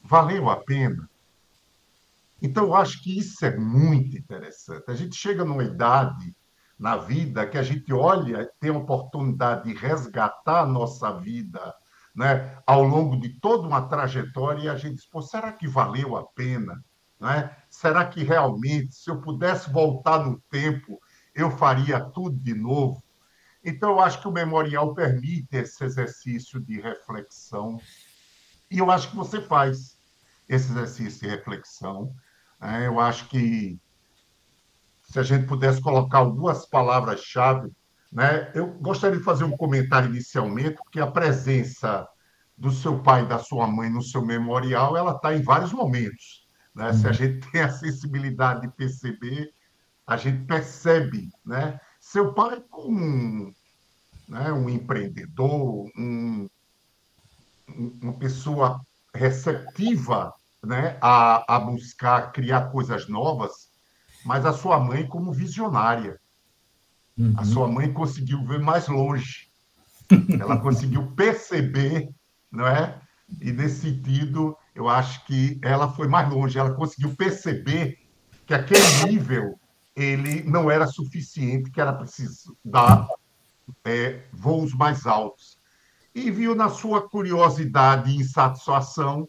[SPEAKER 5] valeu a pena? Então, eu acho que isso é muito interessante. A gente chega numa idade na vida que a gente olha, tem a oportunidade de resgatar a nossa vida, né, ao longo de toda uma trajetória, e a gente diz, pô, será que valeu a pena? Né? Será que realmente, se eu pudesse voltar no tempo, eu faria tudo de novo? Então, eu acho que o memorial permite esse exercício de reflexão, e eu acho que você faz esse exercício de reflexão. Eu acho que se a gente pudesse colocar algumas palavras-chave, né? Eu gostaria de fazer um comentário inicialmente, porque a presença do seu pai e da sua mãe no seu memorial, ela está em vários momentos, né? Se a gente tem a sensibilidade de perceber, a gente percebe, né? Seu pai como um empreendedor, uma pessoa receptiva, né, a buscar criar coisas novas, mas a sua mãe como visionária. A sua mãe conseguiu ver mais longe. Ela conseguiu perceber, não é? E nesse sentido, eu acho que ela foi mais longe. Ela conseguiu perceber que aquele nível ele não era suficiente, que era preciso dar voos mais altos. E viu na sua curiosidade e insatisfação,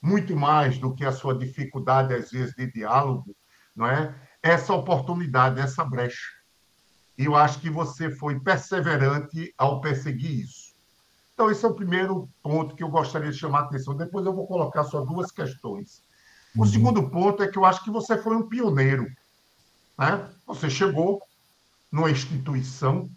[SPEAKER 5] muito mais do que a sua dificuldade, às vezes, de diálogo, não é? Essa oportunidade, essa brecha. E eu acho que você foi perseverante ao perseguir isso. Então, esse é o primeiro ponto que eu gostaria de chamar a atenção. Depois eu vou colocar só 2 questões. O segundo ponto é que eu acho que você foi um pioneiro, né? Você chegou numa instituição,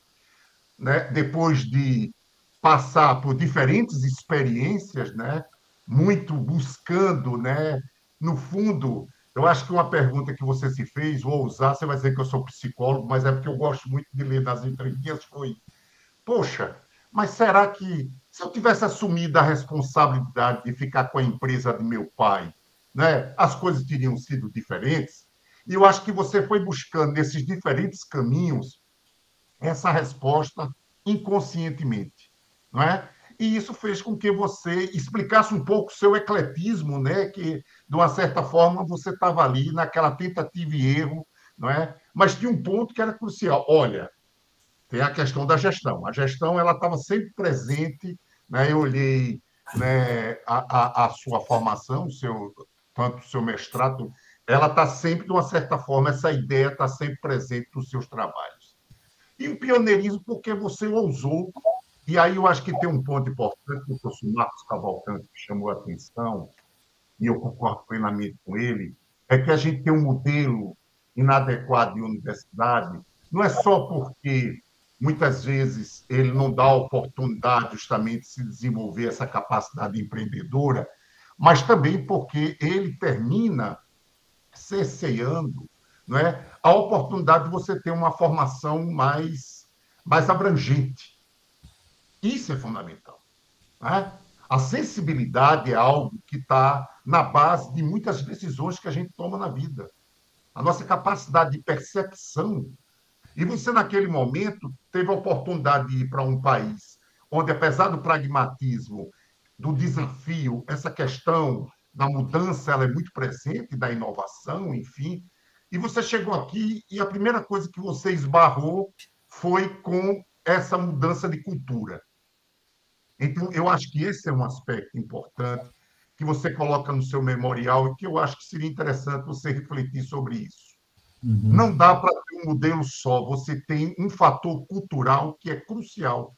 [SPEAKER 5] né, depois de passar por diferentes experiências, né, muito buscando, né, no fundo, eu acho que uma pergunta que você se fez, vou usar, você vai dizer que eu sou psicólogo, mas é porque eu gosto muito de ler nas entrelinhas, foi, poxa, mas será que se eu tivesse assumido a responsabilidade de ficar com a empresa de meu pai, né, as coisas teriam sido diferentes? E eu acho que você foi buscando nesses diferentes caminhos essa resposta inconscientemente, não é? E isso fez com que você explicasse um pouco o seu ecletismo, né? Que, de uma certa forma, você estava ali naquela tentativa e erro, não é? Mas tinha um ponto que era crucial. Olha, tem a questão da gestão. A gestão ela estava sempre presente, né? Eu olhei, né, a sua formação, tanto o seu mestrado, ela está sempre, de uma certa forma, essa ideia está sempre presente nos seus trabalhos. E o pioneirismo porque você ousou E aí eu acho que tem um ponto importante que o professor Marcos Cavalcante chamou a atenção, e eu concordo plenamente com ele, é que a gente tem um modelo inadequado de universidade, não é só porque muitas vezes ele não dá a oportunidade justamente de se desenvolver essa capacidade empreendedora, mas também porque ele termina cerceando, não é, a oportunidade de você ter uma formação mais abrangente. Isso é fundamental. Né? A sensibilidade é algo que está na base de muitas decisões que a gente toma na vida. A nossa capacidade de percepção. E você, naquele momento, teve a oportunidade de ir para um país onde, apesar do pragmatismo, do desafio, essa questão da mudança ela é muito presente, da inovação, enfim. E você chegou aqui e a primeira coisa que você esbarrou foi com essa mudança de cultura. Então, eu acho que esse é um aspecto importante que você coloca no seu memorial e que eu acho que seria interessante você refletir sobre isso. Não dá para ter um modelo só, você tem um fator cultural que é crucial.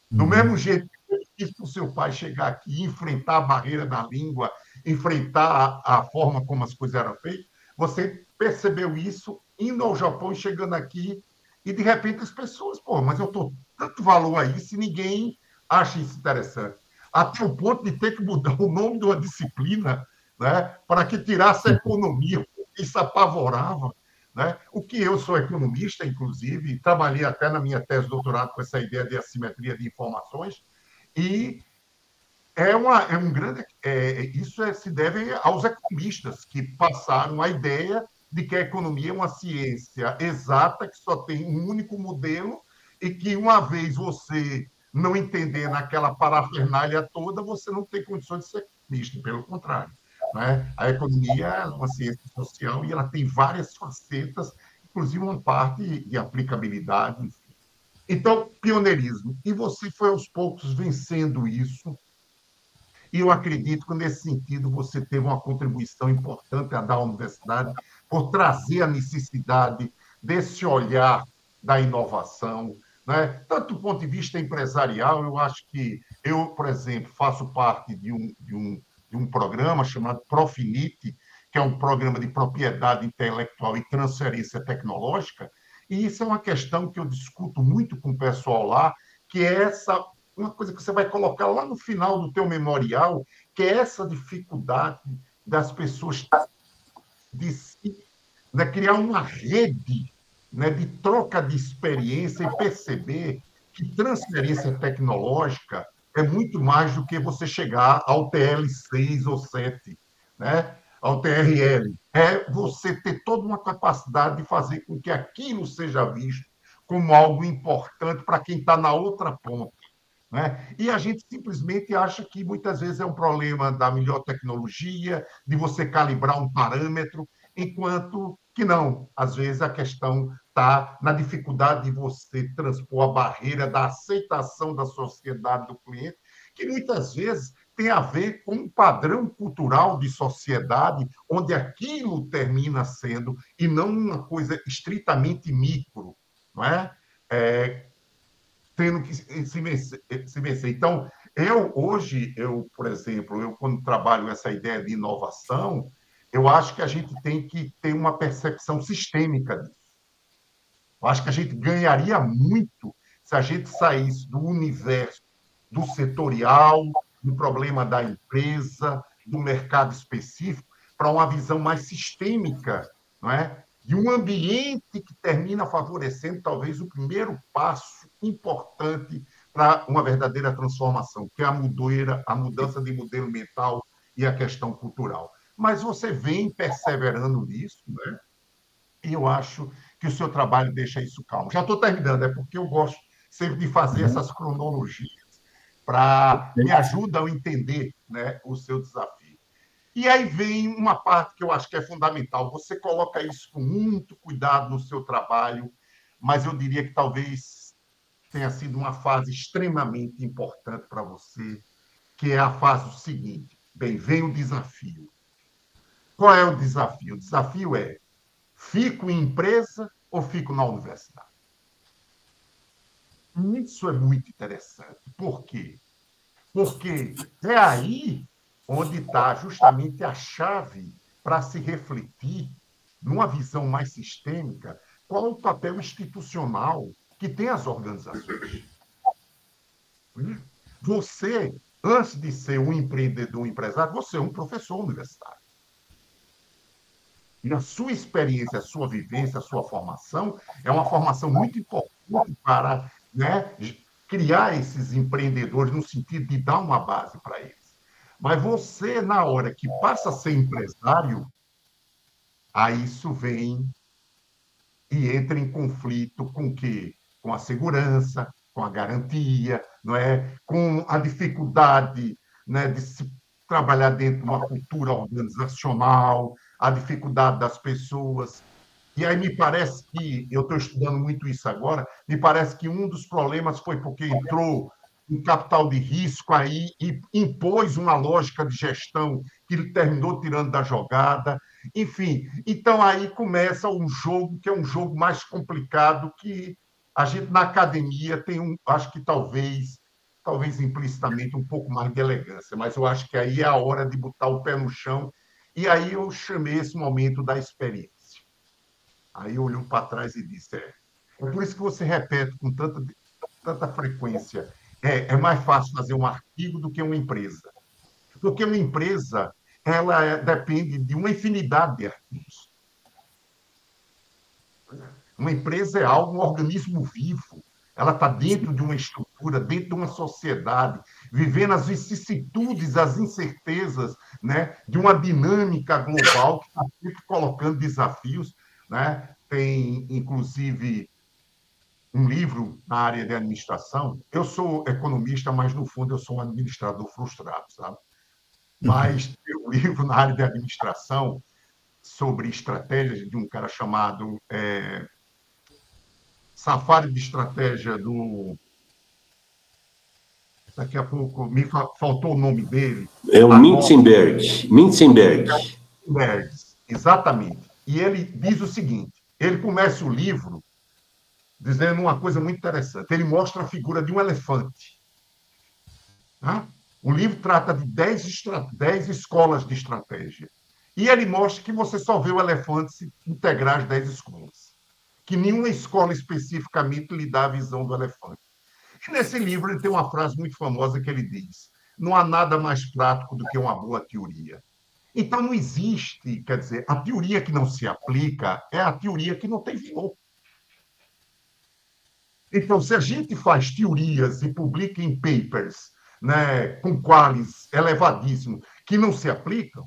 [SPEAKER 5] Do mesmo jeito que foi difícil para o seu pai chegar aqui, enfrentar a barreira da língua, enfrentar a forma como as coisas eram feitas, você percebeu isso indo ao Japão e chegando aqui, e de repente as pessoas, pô, mas eu dou tanto valor a isso e ninguém acha isso interessante. Até o ponto de ter que mudar o nome de uma disciplina, né, para que tirasse a economia, isso apavorava. Né? O que eu sou economista, inclusive, trabalhei até na minha tese de doutorado com essa ideia de assimetria de informações, e é um grande. Se deve aos economistas, que passaram a ideia de que a economia é uma ciência exata, que só tem um único modelo, e que, uma vez você não entender naquela parafernália toda, você não tem condições de ser economista, pelo contrário. Né? A economia é uma ciência social e ela tem várias facetas, inclusive uma parte de aplicabilidade. Enfim. Então, pioneirismo. E você foi aos poucos vencendo isso. E eu acredito que, nesse sentido, você teve uma contribuição importante a dar à universidade por trazer a necessidade desse olhar da inovação. Né? Tanto do ponto de vista empresarial, eu acho que eu, por exemplo, faço parte de um programa chamado Profinite, que é um programa de propriedade intelectual e transferência tecnológica, e isso é uma questão que eu discuto muito com o pessoal lá, que é uma coisa que você vai colocar lá no final do teu memorial, que é essa dificuldade das pessoas de né, criar uma rede, né, de troca de experiência e perceber que transferência tecnológica é muito mais do que você chegar ao TL6 ou 7, né? Ao TRL. É você ter toda uma capacidade de fazer com que aquilo seja visto como algo importante para quem está na outra ponta. Né? E a gente simplesmente acha que muitas vezes é um problema da melhor tecnologia, de você calibrar um parâmetro, enquanto que não. Às vezes a questão está na dificuldade de você transpor a barreira da aceitação da sociedade do cliente, que muitas vezes tem a ver com um padrão cultural de sociedade, onde aquilo termina sendo, e não uma coisa estritamente micro, não é? Tendo que se vencer. Então, hoje, por exemplo, quando trabalho essa ideia de inovação, eu acho que a gente tem que ter uma percepção sistêmica disso. Eu acho que a gente ganharia muito se a gente saísse do universo do setorial, do problema da empresa, do mercado específico, para uma visão mais sistêmica, não é? De um ambiente que termina favorecendo, talvez, o primeiro passo importante para uma verdadeira transformação, que é a mudança de modelo mental e a questão cultural. Mas você vem perseverando nisso, né? E eu acho que o seu trabalho deixa isso calmo. Já estou terminando, é porque eu gosto sempre de fazer essas cronologias para me ajudar a entender, né, o seu desafio. E aí vem uma parte que eu acho que é fundamental. Você coloca isso com muito cuidado no seu trabalho, mas eu diria que talvez tenha sido uma fase extremamente importante para você, que é a fase seguinte. Bem, vem o desafio. Qual é o desafio? O desafio é: fico em empresa ou fico na universidade? Isso é muito interessante. Por quê? Porque é aí onde está justamente a chave para se refletir, numa visão mais sistêmica, qual é o papel institucional que tem as organizações. Você, antes de ser um empreendedor, um empresário, você é um professor universitário. E a sua experiência, a sua vivência, a sua formação é uma formação muito importante para, né, criar esses empreendedores no sentido de dar uma base para eles. Mas você, na hora que passa a ser empresário, aí isso vem e entra em conflito com o quê? Com a segurança, com a garantia, não é? Com a dificuldade, né, de se trabalhar dentro de uma cultura organizacional, a dificuldade das pessoas. E aí me parece que, eu estou estudando muito isso agora, me parece que um dos problemas foi porque entrou um capital de risco aí e impôs uma lógica de gestão que ele terminou tirando da jogada. Enfim, então aí começa um jogo que é um jogo mais complicado que a gente na academia tem acho que talvez implicitamente um pouco mais de elegância, mas eu acho que aí é a hora de botar o pé no chão. E aí eu chamei esse momento da experiência. Aí olhou para trás e disse: é por isso que você repete com tanta frequência. É mais fácil fazer um artigo do que uma empresa. Porque uma empresa ela depende de uma infinidade de artigos. Uma empresa é algo, um organismo vivo. Ela está dentro de uma estrutura, dentro de uma sociedade, vivendo as vicissitudes, as incertezas, né, de uma dinâmica global que está sempre colocando desafios. Né? Tem, inclusive, um livro na área de administração. Eu sou economista, mas, no fundo, eu sou um administrador frustrado, sabe? Mas tem um livro na área de administração sobre estratégias de um cara chamado Safari de Estratégia do... Daqui a pouco me faltou o nome dele.
[SPEAKER 2] É o Mintzenberg. Mintzenberg.
[SPEAKER 5] Exatamente. E ele diz o seguinte, ele começa o livro dizendo uma coisa muito interessante. Ele mostra a figura de um elefante. Tá? O livro trata de 10 escolas de estratégia. E ele mostra que você só vê o elefante se integrar as 10 escolas. Que nenhuma escola especificamente lhe dá a visão do elefante. E nesse livro ele tem uma frase muito famosa que ele diz: não há nada mais prático do que uma boa teoria. Então não existe, quer dizer, a teoria que não se aplica é a teoria que não tem vigor. Então, se a gente faz teorias e publica em papers, né, com quales elevadíssimos, que não se aplicam,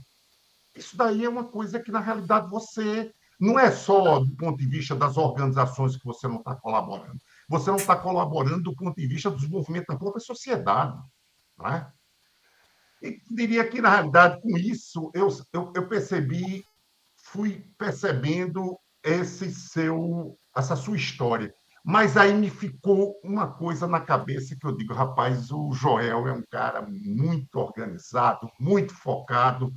[SPEAKER 5] isso daí é uma coisa que, na realidade, você não é só do ponto de vista das organizações que você não está colaborando. Você não está colaborando do ponto de vista do desenvolvimento da própria sociedade. Não é? E diria que, na realidade, com isso, eu fui percebendo essa sua história. Mas aí me ficou uma coisa na cabeça que eu digo, rapaz, o Joel é um cara muito organizado, muito focado,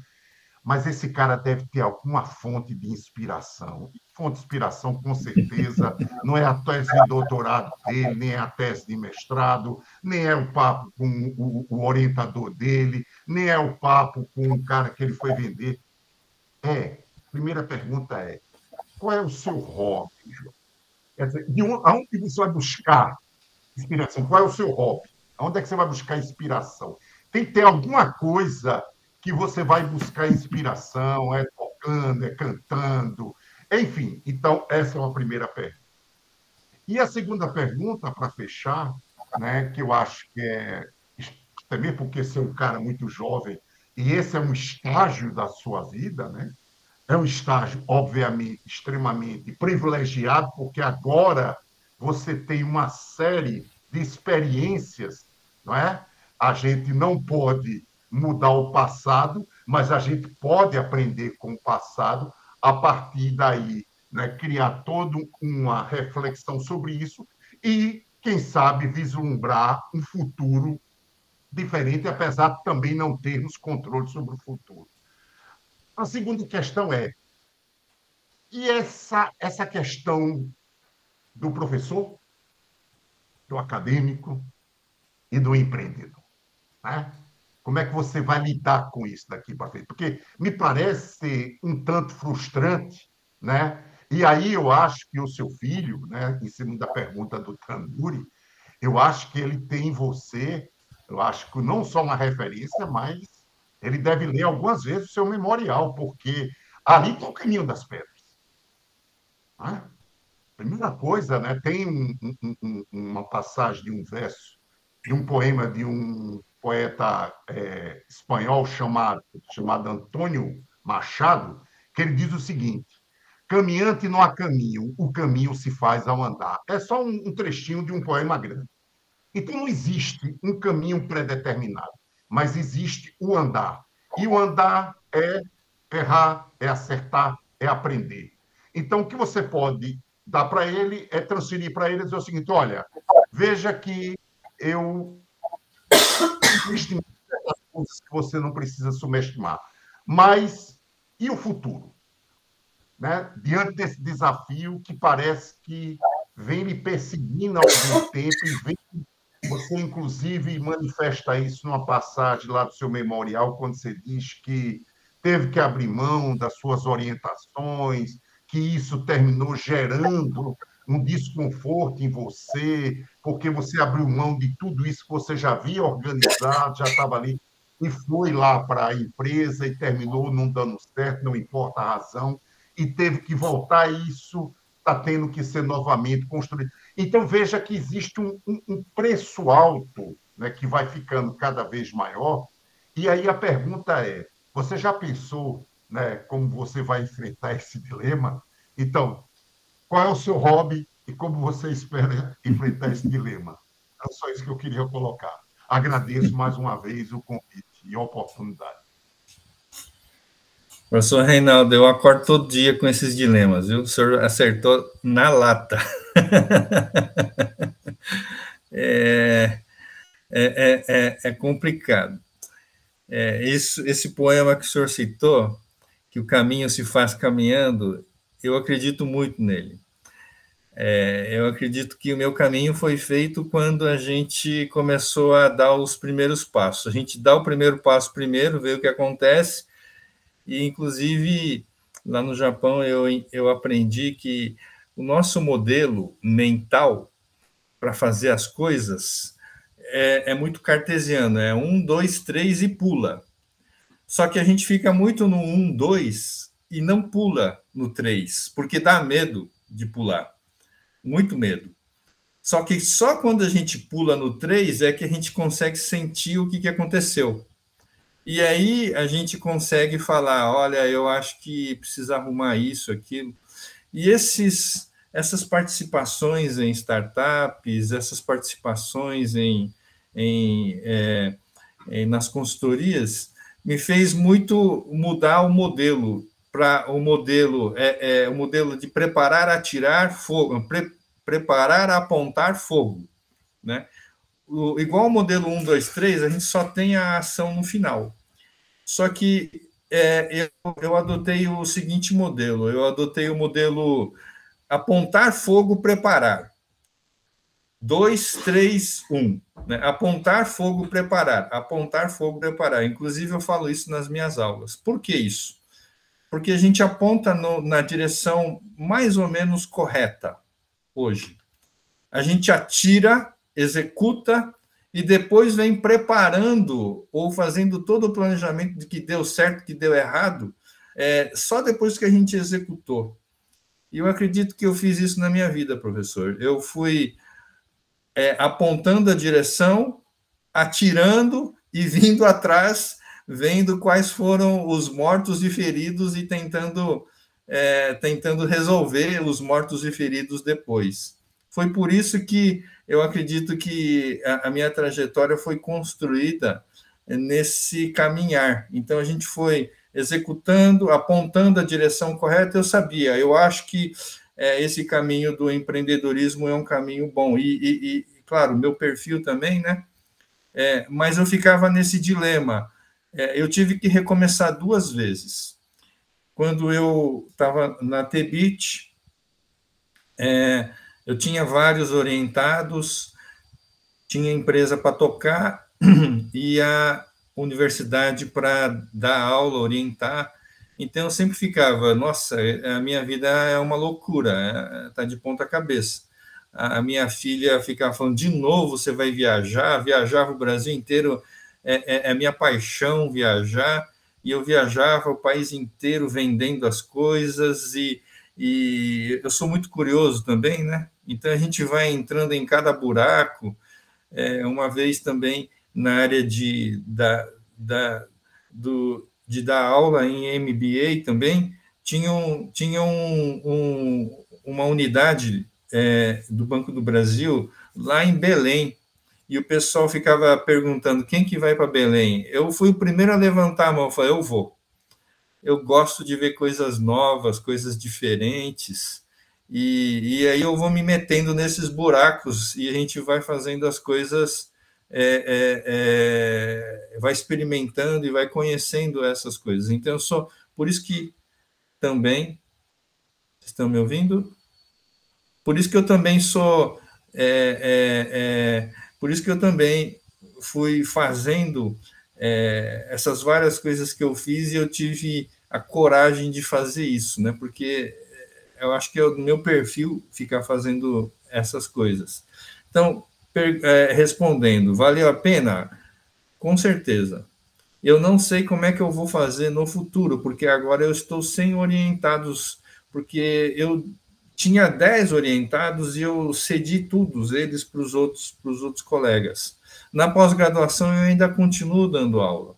[SPEAKER 5] mas esse cara deve ter alguma fonte de inspiração. Fonte de inspiração, com certeza, não é a tese de doutorado dele, nem é a tese de mestrado, nem é o papo com o orientador dele, nem é o papo com o cara que ele foi vender. Primeira pergunta é, qual é o seu hobby, João? Quer dizer, aonde você vai buscar inspiração? Qual é o seu hobby? Aonde é que você vai buscar inspiração? Tem que ter alguma coisa que você vai buscar inspiração, é tocando, é cantando, enfim. Então, essa é uma primeira pergunta. E a segunda pergunta, para fechar, né, que eu acho que também porque você é um cara muito jovem, e esse é um estágio da sua vida, né? É um estágio, obviamente, extremamente privilegiado, porque agora você tem uma série de experiências, não é? A gente não pode mudar o passado, mas a gente pode aprender com o passado, a partir daí, né, criar toda uma reflexão sobre isso e, quem sabe, vislumbrar um futuro diferente, apesar de também não termos controle sobre o futuro. A segunda questão é, e essa questão do professor? do acadêmico e do empreendedor, né? Como é que você vai lidar com isso daqui para frente? Porque me parece ser um tanto frustrante, né? E aí eu acho que o seu filho, né, em cima da pergunta do Tanuri, eu acho que ele tem em você, eu acho que não só uma referência, mas ele deve ler algumas vezes o seu memorial, porque ali está o caminho das pedras, né? Primeira coisa, né, tem uma passagem de um verso, de um poema de um poeta espanhol chamado Antônio Machado, que ele diz o seguinte: caminhante não há caminho, o caminho se faz ao andar. É só um trechinho de um poema grande. Então, não existe um caminho predeterminado, mas existe o andar. E o andar é errar, é acertar, é aprender. Então, o que você pode dar para ele é transferir para ele e dizer o seguinte: olha, veja que eu subestimei certas coisas que você não precisa subestimar. Mas e o futuro? Né? Diante desse desafio que parece que vem lhe perseguindo há algum tempo e vem. Você, inclusive, manifesta isso numa passagem lá do seu memorial, quando você diz que teve que abrir mão das suas orientações, que isso terminou gerando um desconforto em você, porque você abriu mão de tudo isso que você já havia organizado, já estava ali, e foi lá para a empresa e terminou não dando certo, não importa a razão, e teve que voltar, e isso está tendo que ser novamente construído. Então, veja que existe um preço alto, né, que vai ficando cada vez maior. E aí a pergunta é: você já pensou, né, como você vai enfrentar esse dilema? Então, qual é o seu hobby e como você espera enfrentar esse dilema? É só isso que eu queria colocar. Agradeço mais uma vez o convite e a oportunidade.
[SPEAKER 1] Professor Reinaldo, eu acordo todo dia com esses dilemas, viu? O senhor acertou na lata. É complicado. Esse poema que o senhor citou, que o caminho se faz caminhando, eu acredito muito nele. Eu acredito que o meu caminho foi feito quando a gente começou a dar os primeiros passos. A gente dá o primeiro passo primeiro, vê o que acontece, e, inclusive, lá no Japão, eu aprendi que o nosso modelo mental para fazer as coisas é muito cartesiano, é 1, 2, 3 e pula. Só que a gente fica muito no 1, 2 e não pula no 3, porque dá medo de pular, muito medo. Só que só quando a gente pula no 3 é que a gente consegue sentir o que aconteceu. E aí a gente consegue falar, olha, eu acho que precisa arrumar isso, aquilo. E essas participações em startups, essas participações nas consultorias, me fez muito mudar o modelo para o modelo de preparar, atirar, fogo, preparar, apontar, fogo, né? Igual o modelo 1, 2, 3, a gente só tem a ação no final. Só que eu adotei o seguinte modelo, eu adotei o modelo apontar, fogo, preparar. 2, 3, 1. Né? Apontar, fogo, preparar. Apontar, fogo, preparar. Inclusive, eu falo isso nas minhas aulas. Por que isso? Porque a gente aponta na direção mais ou menos correta hoje. A gente atira, executa e depois vem preparando ou fazendo todo o planejamento de que deu certo, que deu errado, só depois que a gente executou. E eu acredito que eu fiz isso na minha vida, professor. Eu fui apontando a direção, atirando e vindo atrás, vendo quais foram os mortos e feridos e tentando resolver os mortos e feridos depois. Foi por isso que eu acredito que a minha trajetória foi construída nesse caminhar. Então, a gente foi executando, apontando a direção correta, eu sabia. Eu acho que esse caminho do empreendedorismo é um caminho bom. E claro, meu perfil também, né? Mas eu ficava nesse dilema. Eu tive que recomeçar 2 vezes. Quando eu estava na TBIT, eu tinha vários orientados, tinha empresa para tocar e a universidade para dar aula, orientar. Então, eu sempre ficava, nossa, a minha vida é uma loucura, está de ponta cabeça. A minha filha ficava falando, de novo você vai viajar? Viajava o Brasil inteiro, é minha paixão viajar, e eu viajava o país inteiro vendendo as coisas, e eu sou muito curioso também, né? Então, a gente vai entrando em cada buraco. Uma vez também, na área de dar aula em MBA também, tinha uma unidade do Banco do Brasil lá em Belém, e o pessoal ficava perguntando, quem que vai para Belém? Eu fui o primeiro a levantar a mão, eu falei, eu vou. Eu gosto de ver coisas novas, coisas diferentes, e aí eu vou me metendo nesses buracos, e a gente vai fazendo as coisas, vai experimentando e vai conhecendo essas coisas. Então, por isso que também, estão me ouvindo? Por isso que eu também por isso que eu também fui fazendo essas várias coisas que eu fiz, e eu tive a coragem de fazer isso, né? Porque eu acho que é o meu perfil ficar fazendo essas coisas. Então, respondendo, valeu a pena? Com certeza. Eu não sei como é que eu vou fazer no futuro, porque agora eu estou sem orientados, porque eu tinha 10 orientados e eu cedi todos eles para os outros colegas. Na pós-graduação, eu ainda continuo dando aula.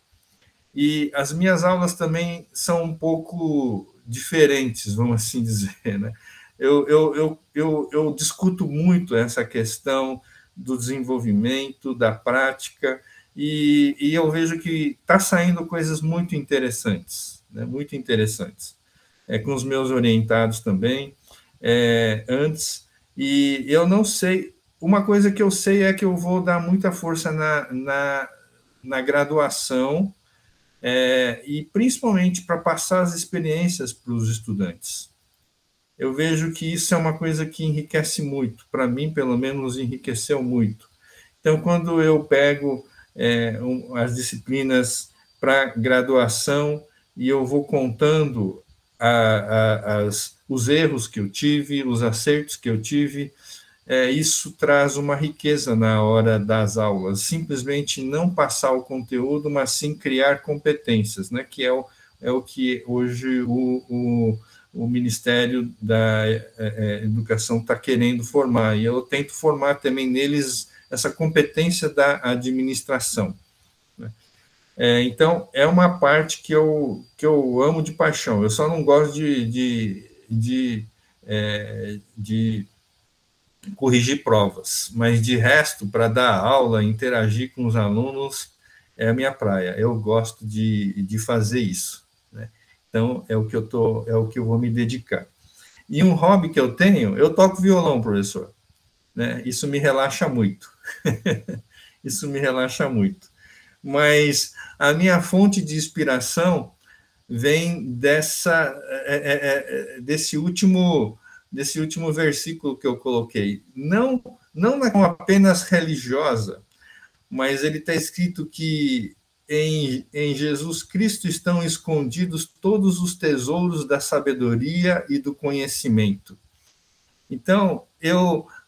[SPEAKER 1] E as minhas aulas também são um pouco diferentes, vamos assim dizer, né? Eu discuto muito essa questão do desenvolvimento, da prática, e eu vejo que está saindo coisas muito interessantes, né? Muito interessantes. Com os meus orientados também, antes, e eu não sei, uma coisa que eu sei é que eu vou dar muita força na graduação, e principalmente para passar as experiências para os estudantes. Eu vejo que isso é uma coisa que enriquece muito, para mim, pelo menos, enriqueceu muito. Então, quando eu pego as disciplinas para graduação e eu vou contando os erros que eu tive, os acertos que eu tive, isso traz uma riqueza na hora das aulas. Simplesmente não passar o conteúdo, mas sim criar competências, né? Que é o que hoje o Ministério da Educação está querendo formar, e eu tento formar também neles essa competência da administração. Né? Então, é uma parte que eu amo de paixão. Eu só não gosto de corrigir provas, mas de resto, para dar aula, interagir com os alunos, é a minha praia. Eu gosto de fazer isso, né? Então, é o que eu vou me dedicar. E um hobby que eu tenho, eu toco violão, professor, né? Isso me relaxa muito. Isso me relaxa muito. Mas a minha fonte de inspiração vem desse último versículo que eu coloquei. Não apenas religiosa, mas ele está escrito que em Jesus Cristo estão escondidos todos os tesouros da sabedoria e do conhecimento. Então,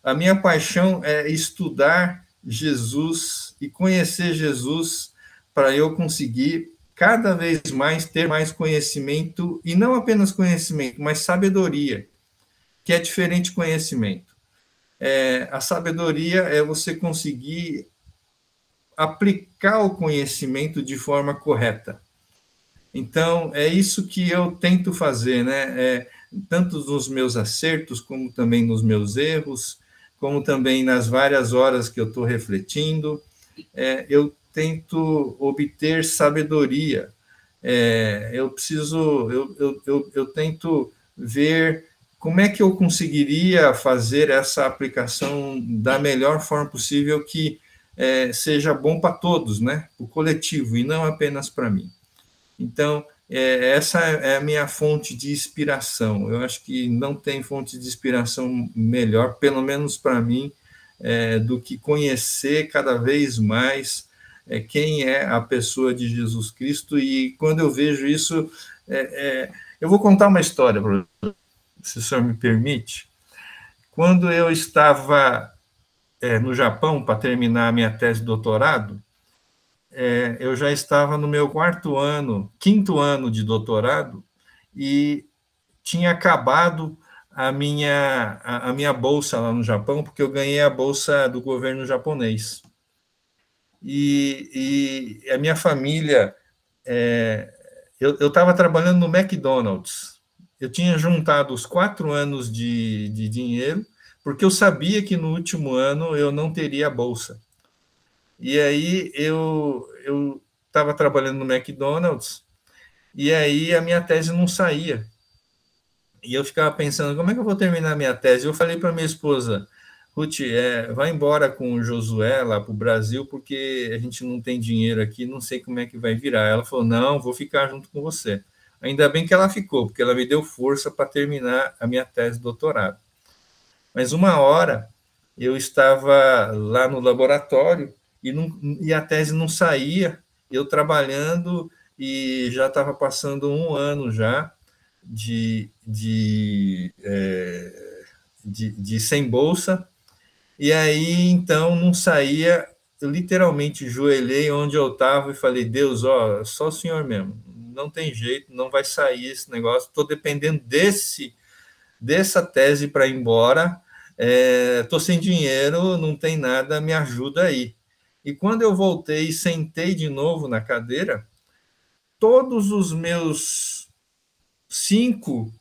[SPEAKER 1] a minha paixão é estudar Jesus e conhecer Jesus para eu conseguir cada vez mais ter mais conhecimento, e não apenas conhecimento, mas sabedoria, que é diferente de conhecimento. A sabedoria é você conseguir aplicar o conhecimento de forma correta. Então, é isso que eu tento fazer, né? Tanto nos meus acertos, como também nos meus erros, como também nas várias horas que eu estou refletindo, eu tento obter sabedoria. Eu tento ver como é que eu conseguiria fazer essa aplicação da melhor forma possível, que seja bom para todos, né? O coletivo, e não apenas para mim. Então, essa é a minha fonte de inspiração. Eu acho que não tem fonte de inspiração melhor, pelo menos para mim, do que conhecer cada vez mais quem é a pessoa de Jesus Cristo. E quando eu vejo isso, eu vou contar uma história, se o senhor me permite. Quando eu estava no Japão para terminar a minha tese de doutorado, eu já estava no meu quinto ano de doutorado, e tinha acabado a minha bolsa lá no Japão, porque eu ganhei a bolsa do governo japonês. E a minha família, eu estava trabalhando no McDonald's. Eu tinha juntado os 4 anos de dinheiro, porque eu sabia que no último ano eu não teria a bolsa. E aí eu estava trabalhando no McDonald's, e aí a minha tese não saía. E eu ficava pensando, como é que eu vou terminar a minha tese? Eu falei para minha esposa, Ruth, vai embora com o Josué lá para o Brasil, porque a gente não tem dinheiro aqui, não sei como é que vai virar. Ela falou, não, vou ficar junto com você. Ainda bem que ela ficou, porque ela me deu força para terminar a minha tese de doutorado. Mas uma hora eu estava lá no laboratório e a tese não saía, eu trabalhando, e já estava passando 1 ano já de sem bolsa, e aí então não saía. Eu literalmente joelhei onde eu estava e falei, Deus, só o Senhor mesmo, não tem jeito, não vai sair esse negócio, estou dependendo dessa tese para ir embora, estou sem dinheiro, não tem nada, me ajuda aí. E quando eu voltei e sentei de novo na cadeira, todos os meus 5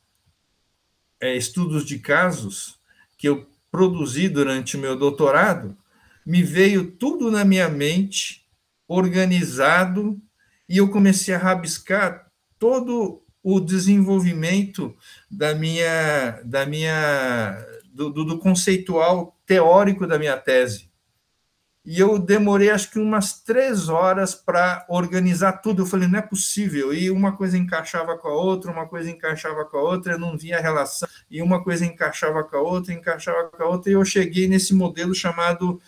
[SPEAKER 1] estudos de casos que eu produzi durante o meu doutorado, me veio tudo na minha mente, organizado, e eu comecei a rabiscar todo o desenvolvimento do conceitual teórico da minha tese. E eu demorei, acho que umas 3 horas para organizar tudo. Eu falei, não é possível. E uma coisa encaixava com a outra, eu não via a relação, e uma coisa encaixava com a outra, e eu cheguei nesse modelo chamado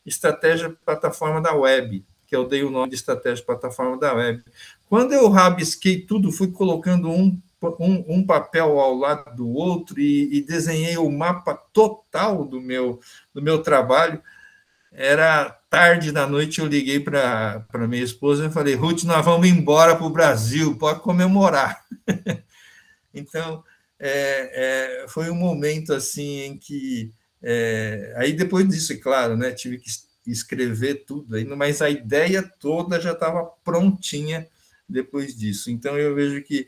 [SPEAKER 1] Estratégia Plataforma da Web, que eu dei o nome de Estratégia Plataforma da Web. Quando eu rabisquei tudo, fui colocando um papel ao lado do outro e desenhei o mapa total do meu trabalho. Era tarde da noite, eu liguei para minha esposa e falei, Ruth, nós vamos embora para o Brasil, pode comemorar. Então, foi um momento assim em que... aí depois disso, é claro, né, tive que escrever tudo, mas a ideia toda já estava prontinha depois disso. Então, eu vejo que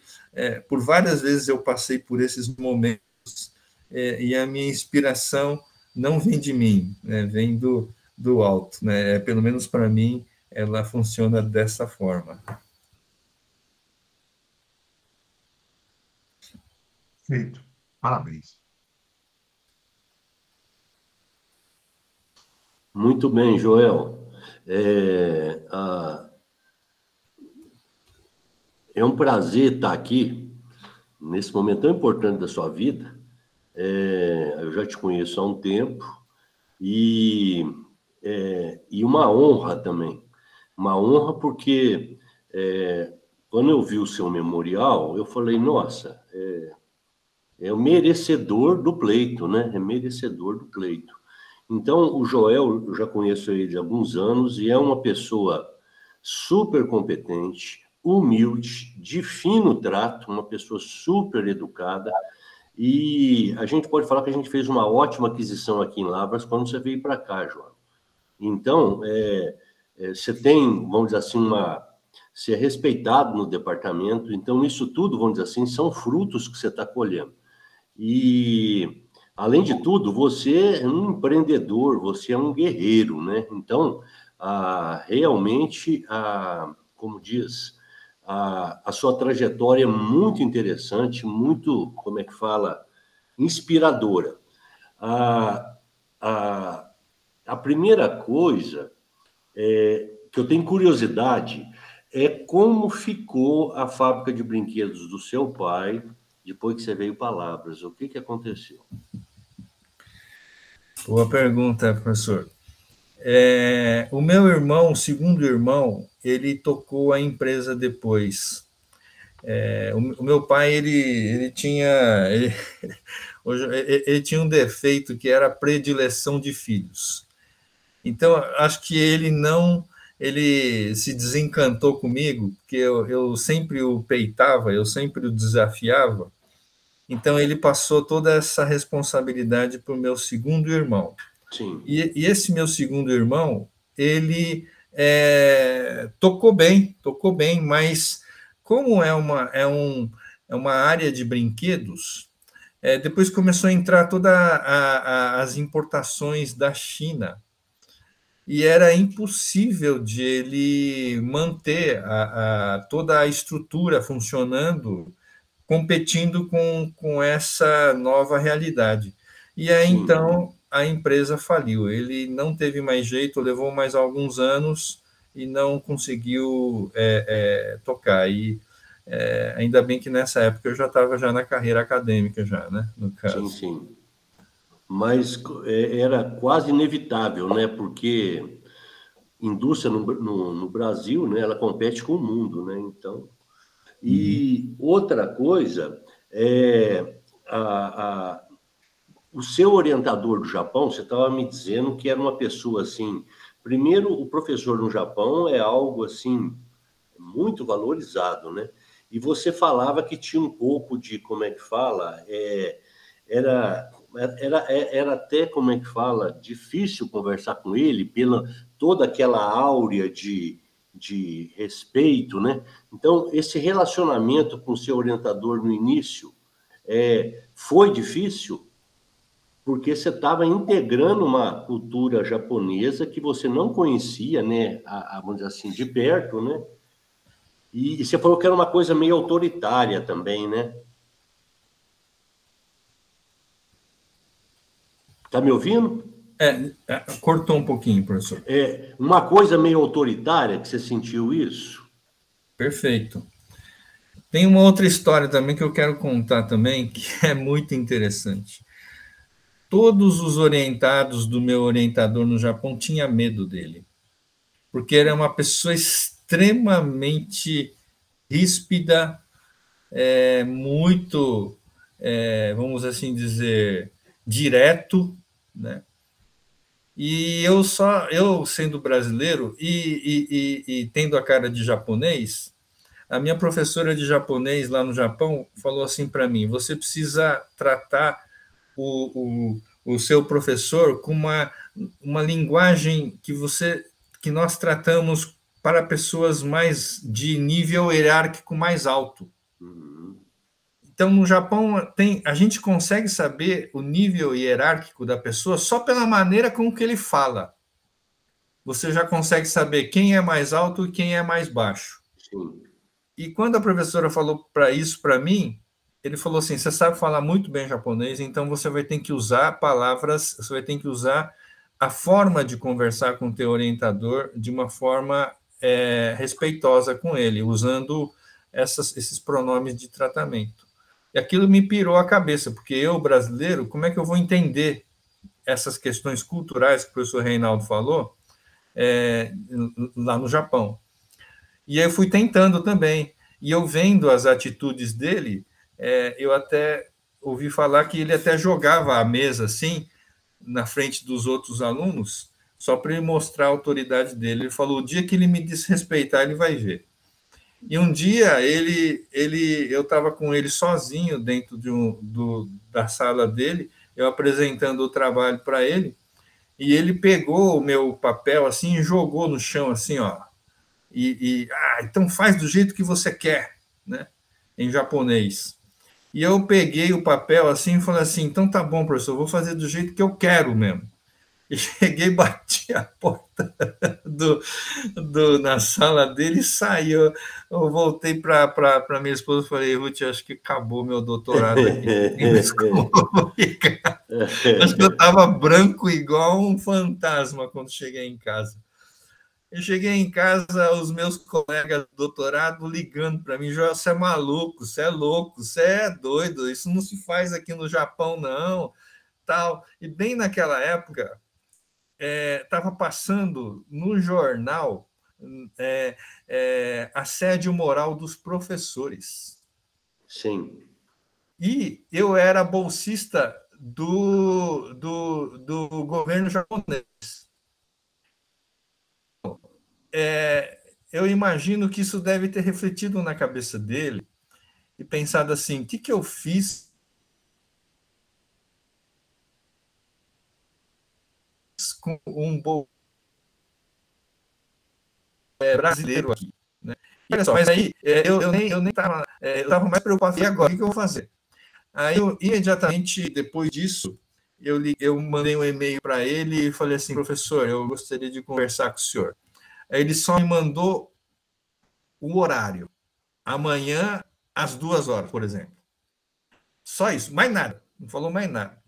[SPEAKER 1] por várias vezes eu passei por esses momentos, e a minha inspiração não vem de mim, né, vem do alto, né? Pelo menos para mim, ela funciona dessa forma.
[SPEAKER 5] Feito. Parabéns.
[SPEAKER 2] Muito bem, Joel. É um prazer estar aqui, nesse momento tão importante da sua vida. Eu já te conheço há um tempo, e uma honra também. Uma honra porque, quando eu vi o seu memorial, eu falei, nossa, é o merecedor do pleito, né? É merecedor do pleito. Então, o Joel, eu já conheço ele há alguns anos, e é uma pessoa super competente, humilde, de fino trato, uma pessoa super educada, e a gente pode falar que a gente fez uma ótima aquisição aqui em Lavras quando você veio para cá, João. Então, você tem, vamos dizer assim, você é respeitado no departamento, então isso tudo, vamos dizer assim, são frutos que você está colhendo. E, além de tudo, você é um empreendedor, você é um guerreiro, né? Então, realmente, como diz, a sua trajetória é muito interessante, muito, como é que fala, inspiradora. A primeira coisa que eu tenho curiosidade é como ficou a fábrica de brinquedos do seu pai depois que você veio para Lavras. O que aconteceu?
[SPEAKER 1] Boa pergunta, professor. O meu irmão, o segundo irmão, ele tocou a empresa depois. O meu pai, ele tinha ele tinha um defeito que era a predileção de filhos. Então, acho que ele se desencantou comigo, porque eu sempre o peitava, eu sempre o desafiava. Então, ele passou toda essa responsabilidade para o meu segundo irmão.
[SPEAKER 2] Sim.
[SPEAKER 1] E esse meu segundo irmão, ele tocou bem, mas como é uma área de brinquedos, depois começou a entrar todas as importações da China, e era impossível de ele manter toda a estrutura funcionando, competindo com essa nova realidade. E aí,
[SPEAKER 2] Sim.
[SPEAKER 1] então, a empresa faliu. Ele não teve mais jeito, levou mais alguns anos e não conseguiu tocar. E ainda bem que nessa época eu já estava já na carreira acadêmica, já, né, no caso.
[SPEAKER 2] Sim, sim. Mas era quase inevitável, né? Porque indústria no Brasil, né? Ela compete com o mundo, né? Então, e outra coisa o seu orientador do Japão, você estava me dizendo que era uma pessoa assim. Primeiro, o professor no Japão é algo assim muito valorizado, né? E você falava que tinha um pouco de, como é que fala, era até, como é que fala, difícil conversar com ele pela toda aquela áurea de respeito, né? Então, esse relacionamento com o seu orientador no início foi difícil, porque você estava integrando uma cultura japonesa que você não conhecia, né? Vamos dizer assim, de perto, né? E você falou que era uma coisa meio autoritária também, né? Tá me ouvindo?
[SPEAKER 1] Cortou um pouquinho, professor.
[SPEAKER 2] Uma coisa meio autoritária, que você sentiu isso?
[SPEAKER 1] Perfeito. Tem uma outra história também que eu quero contar também, que é muito interessante. Todos os orientados do meu orientador no Japão tinham medo dele, porque ele é uma pessoa extremamente ríspida, muito, vamos assim dizer, direto, né? E eu sendo brasileiro e tendo a cara de japonês, a minha professora de japonês lá no Japão falou assim para mim: você precisa tratar o seu professor com uma linguagem que nós tratamos para pessoas mais de nível hierárquico mais alto. Então, no Japão, a gente consegue saber o nível hierárquico da pessoa só pela maneira com que ele fala. Você já consegue saber quem é mais alto e quem é mais baixo.
[SPEAKER 2] Sim.
[SPEAKER 1] E quando a professora falou isso para mim, ele falou assim: você sabe falar muito bem japonês, então você vai ter que usar palavras, você vai ter que usar a forma de conversar com o teu orientador de uma forma respeitosa com ele, usando esses pronomes de tratamento. E aquilo me pirou a cabeça, porque eu, brasileiro, como é que eu vou entender essas questões culturais que o professor Reinaldo falou lá no Japão? E aí eu fui tentando também. E eu vendo as atitudes dele, eu até ouvi falar que ele até jogava a mesa assim, na frente dos outros alunos, só para ele mostrar a autoridade dele. Ele falou: o dia que ele me desrespeitar, ele vai ver. E um dia eu estava com ele sozinho dentro da sala dele, eu apresentando o trabalho para ele, e ele pegou o meu papel assim e jogou no chão assim, ó. Então faz do jeito que você quer, né? Em japonês. E eu peguei o papel assim e falei assim: então tá bom, professor, vou fazer do jeito que eu quero mesmo. E cheguei, bati a porta na sala dele e saí. Eu voltei para minha esposa e falei: Ruth, acho que acabou meu doutorado aqui. Acho que eu estava branco igual um fantasma quando cheguei em casa. Eu cheguei em casa, os meus colegas do doutorado ligando para mim: Joel, você é maluco, você é louco, você é doido, isso não se faz aqui no Japão, não. tal. E bem naquela época, estava passando no jornal assédio moral dos professores.
[SPEAKER 2] Sim.
[SPEAKER 1] E eu era bolsista do governo japonês. Eu imagino que isso deve ter refletido na cabeça dele e pensado assim, o que eu fiz com um brasileiro aqui, né? E olha só, mas aí eu nem estava, eu estava mais preocupado, e agora, o que eu vou fazer? Aí, imediatamente depois disso, eu mandei um e-mail para ele e falei assim, professor, eu gostaria de conversar com o senhor. Aí ele só me mandou o horário, amanhã às 2h, por exemplo. Só isso, mais nada, não falou mais nada.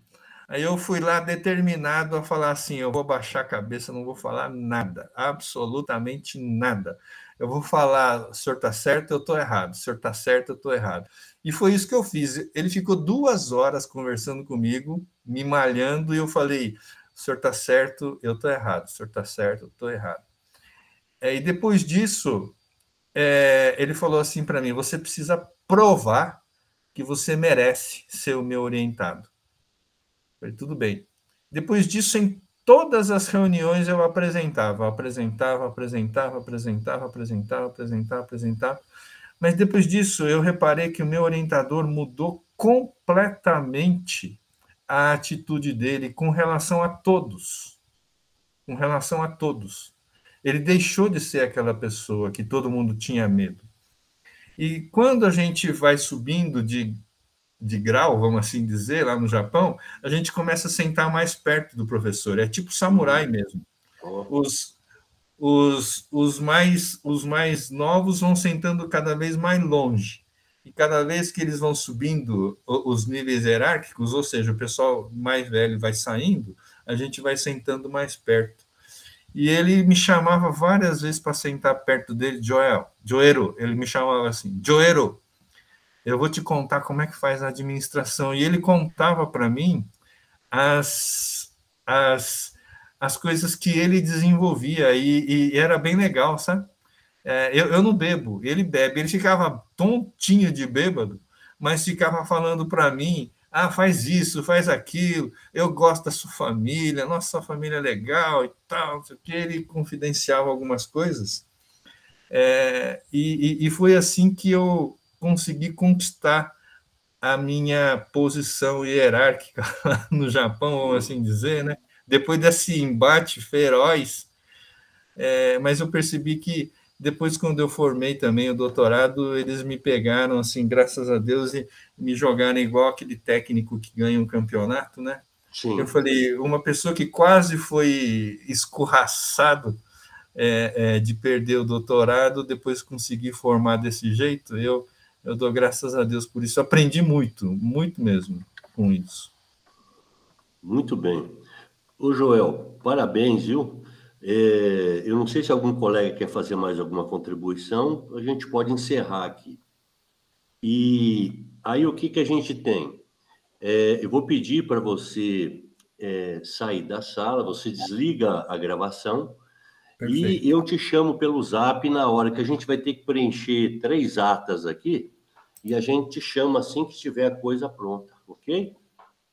[SPEAKER 1] Aí eu fui lá determinado a falar assim, eu vou baixar a cabeça, não vou falar nada, absolutamente nada. Eu vou falar, o senhor está certo, eu estou errado, o senhor está certo, eu estou errado. E foi isso que eu fiz. Ele ficou 2 horas conversando comigo, me malhando, e eu falei, o senhor está certo, eu estou errado, o senhor está certo, eu estou errado. E depois disso, ele falou assim para mim, você precisa provar que você merece ser o meu orientado. Falei, tudo bem. Depois disso, em todas as reuniões eu apresentava. Mas depois disso, eu reparei que o meu orientador mudou completamente a atitude dele com relação a todos. Com relação a todos. Ele deixou de ser aquela pessoa que todo mundo tinha medo. E quando a gente vai subindo de grau, vamos assim dizer, lá no Japão, a gente começa a sentar mais perto do professor. É tipo samurai mesmo. Os mais novos vão sentando cada vez mais longe. E cada vez que eles vão subindo os níveis hierárquicos, ou seja, o pessoal mais velho vai saindo, a gente vai sentando mais perto. E ele me chamava várias vezes para sentar perto dele, Joero, ele me chamava assim, Joero, eu vou te contar como é que faz a administração. E ele contava para mim as coisas que ele desenvolvia, e era bem legal, sabe? Eu não bebo, ele bebe. Ele ficava tontinho de bêbado, mas ficava falando para mim, faz isso, faz aquilo, eu gosto da sua família, nossa, sua família é legal e tal, não sei o que. Ele confidenciava algumas coisas, e foi assim que eu consegui conquistar a minha posição hierárquica no Japão, vamos assim dizer, né? Depois desse embate feroz, mas eu percebi que depois, quando eu formei também o doutorado, eles me pegaram, assim, graças a Deus, e me jogaram igual aquele técnico que ganha um campeonato, né? Sim. Eu falei, uma pessoa que quase foi escorraçado de perder o doutorado, depois conseguir formar desse jeito, eu dou graças a Deus por isso. Aprendi muito, muito mesmo com isso.
[SPEAKER 2] Muito bem. Ô, Joel, parabéns, viu? Eu não sei se algum colega quer fazer mais alguma contribuição, a gente pode encerrar aqui. E aí, o que a gente tem? Eu vou pedir para você sair da sala, você desliga a gravação. Perfeito. E eu te chamo pelo Zap na hora que a gente vai ter que preencher 3 atas aqui, e a gente te chama assim que estiver a coisa pronta, ok?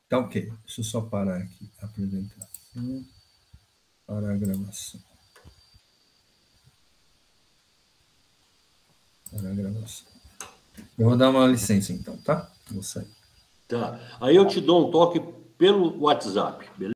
[SPEAKER 1] Tá ok. Deixa eu só parar aqui, apresentar. Para a gravação. Para a gravação. Eu vou dar uma licença então, tá? Vou sair.
[SPEAKER 2] Tá. Aí eu te dou um toque pelo WhatsApp, beleza?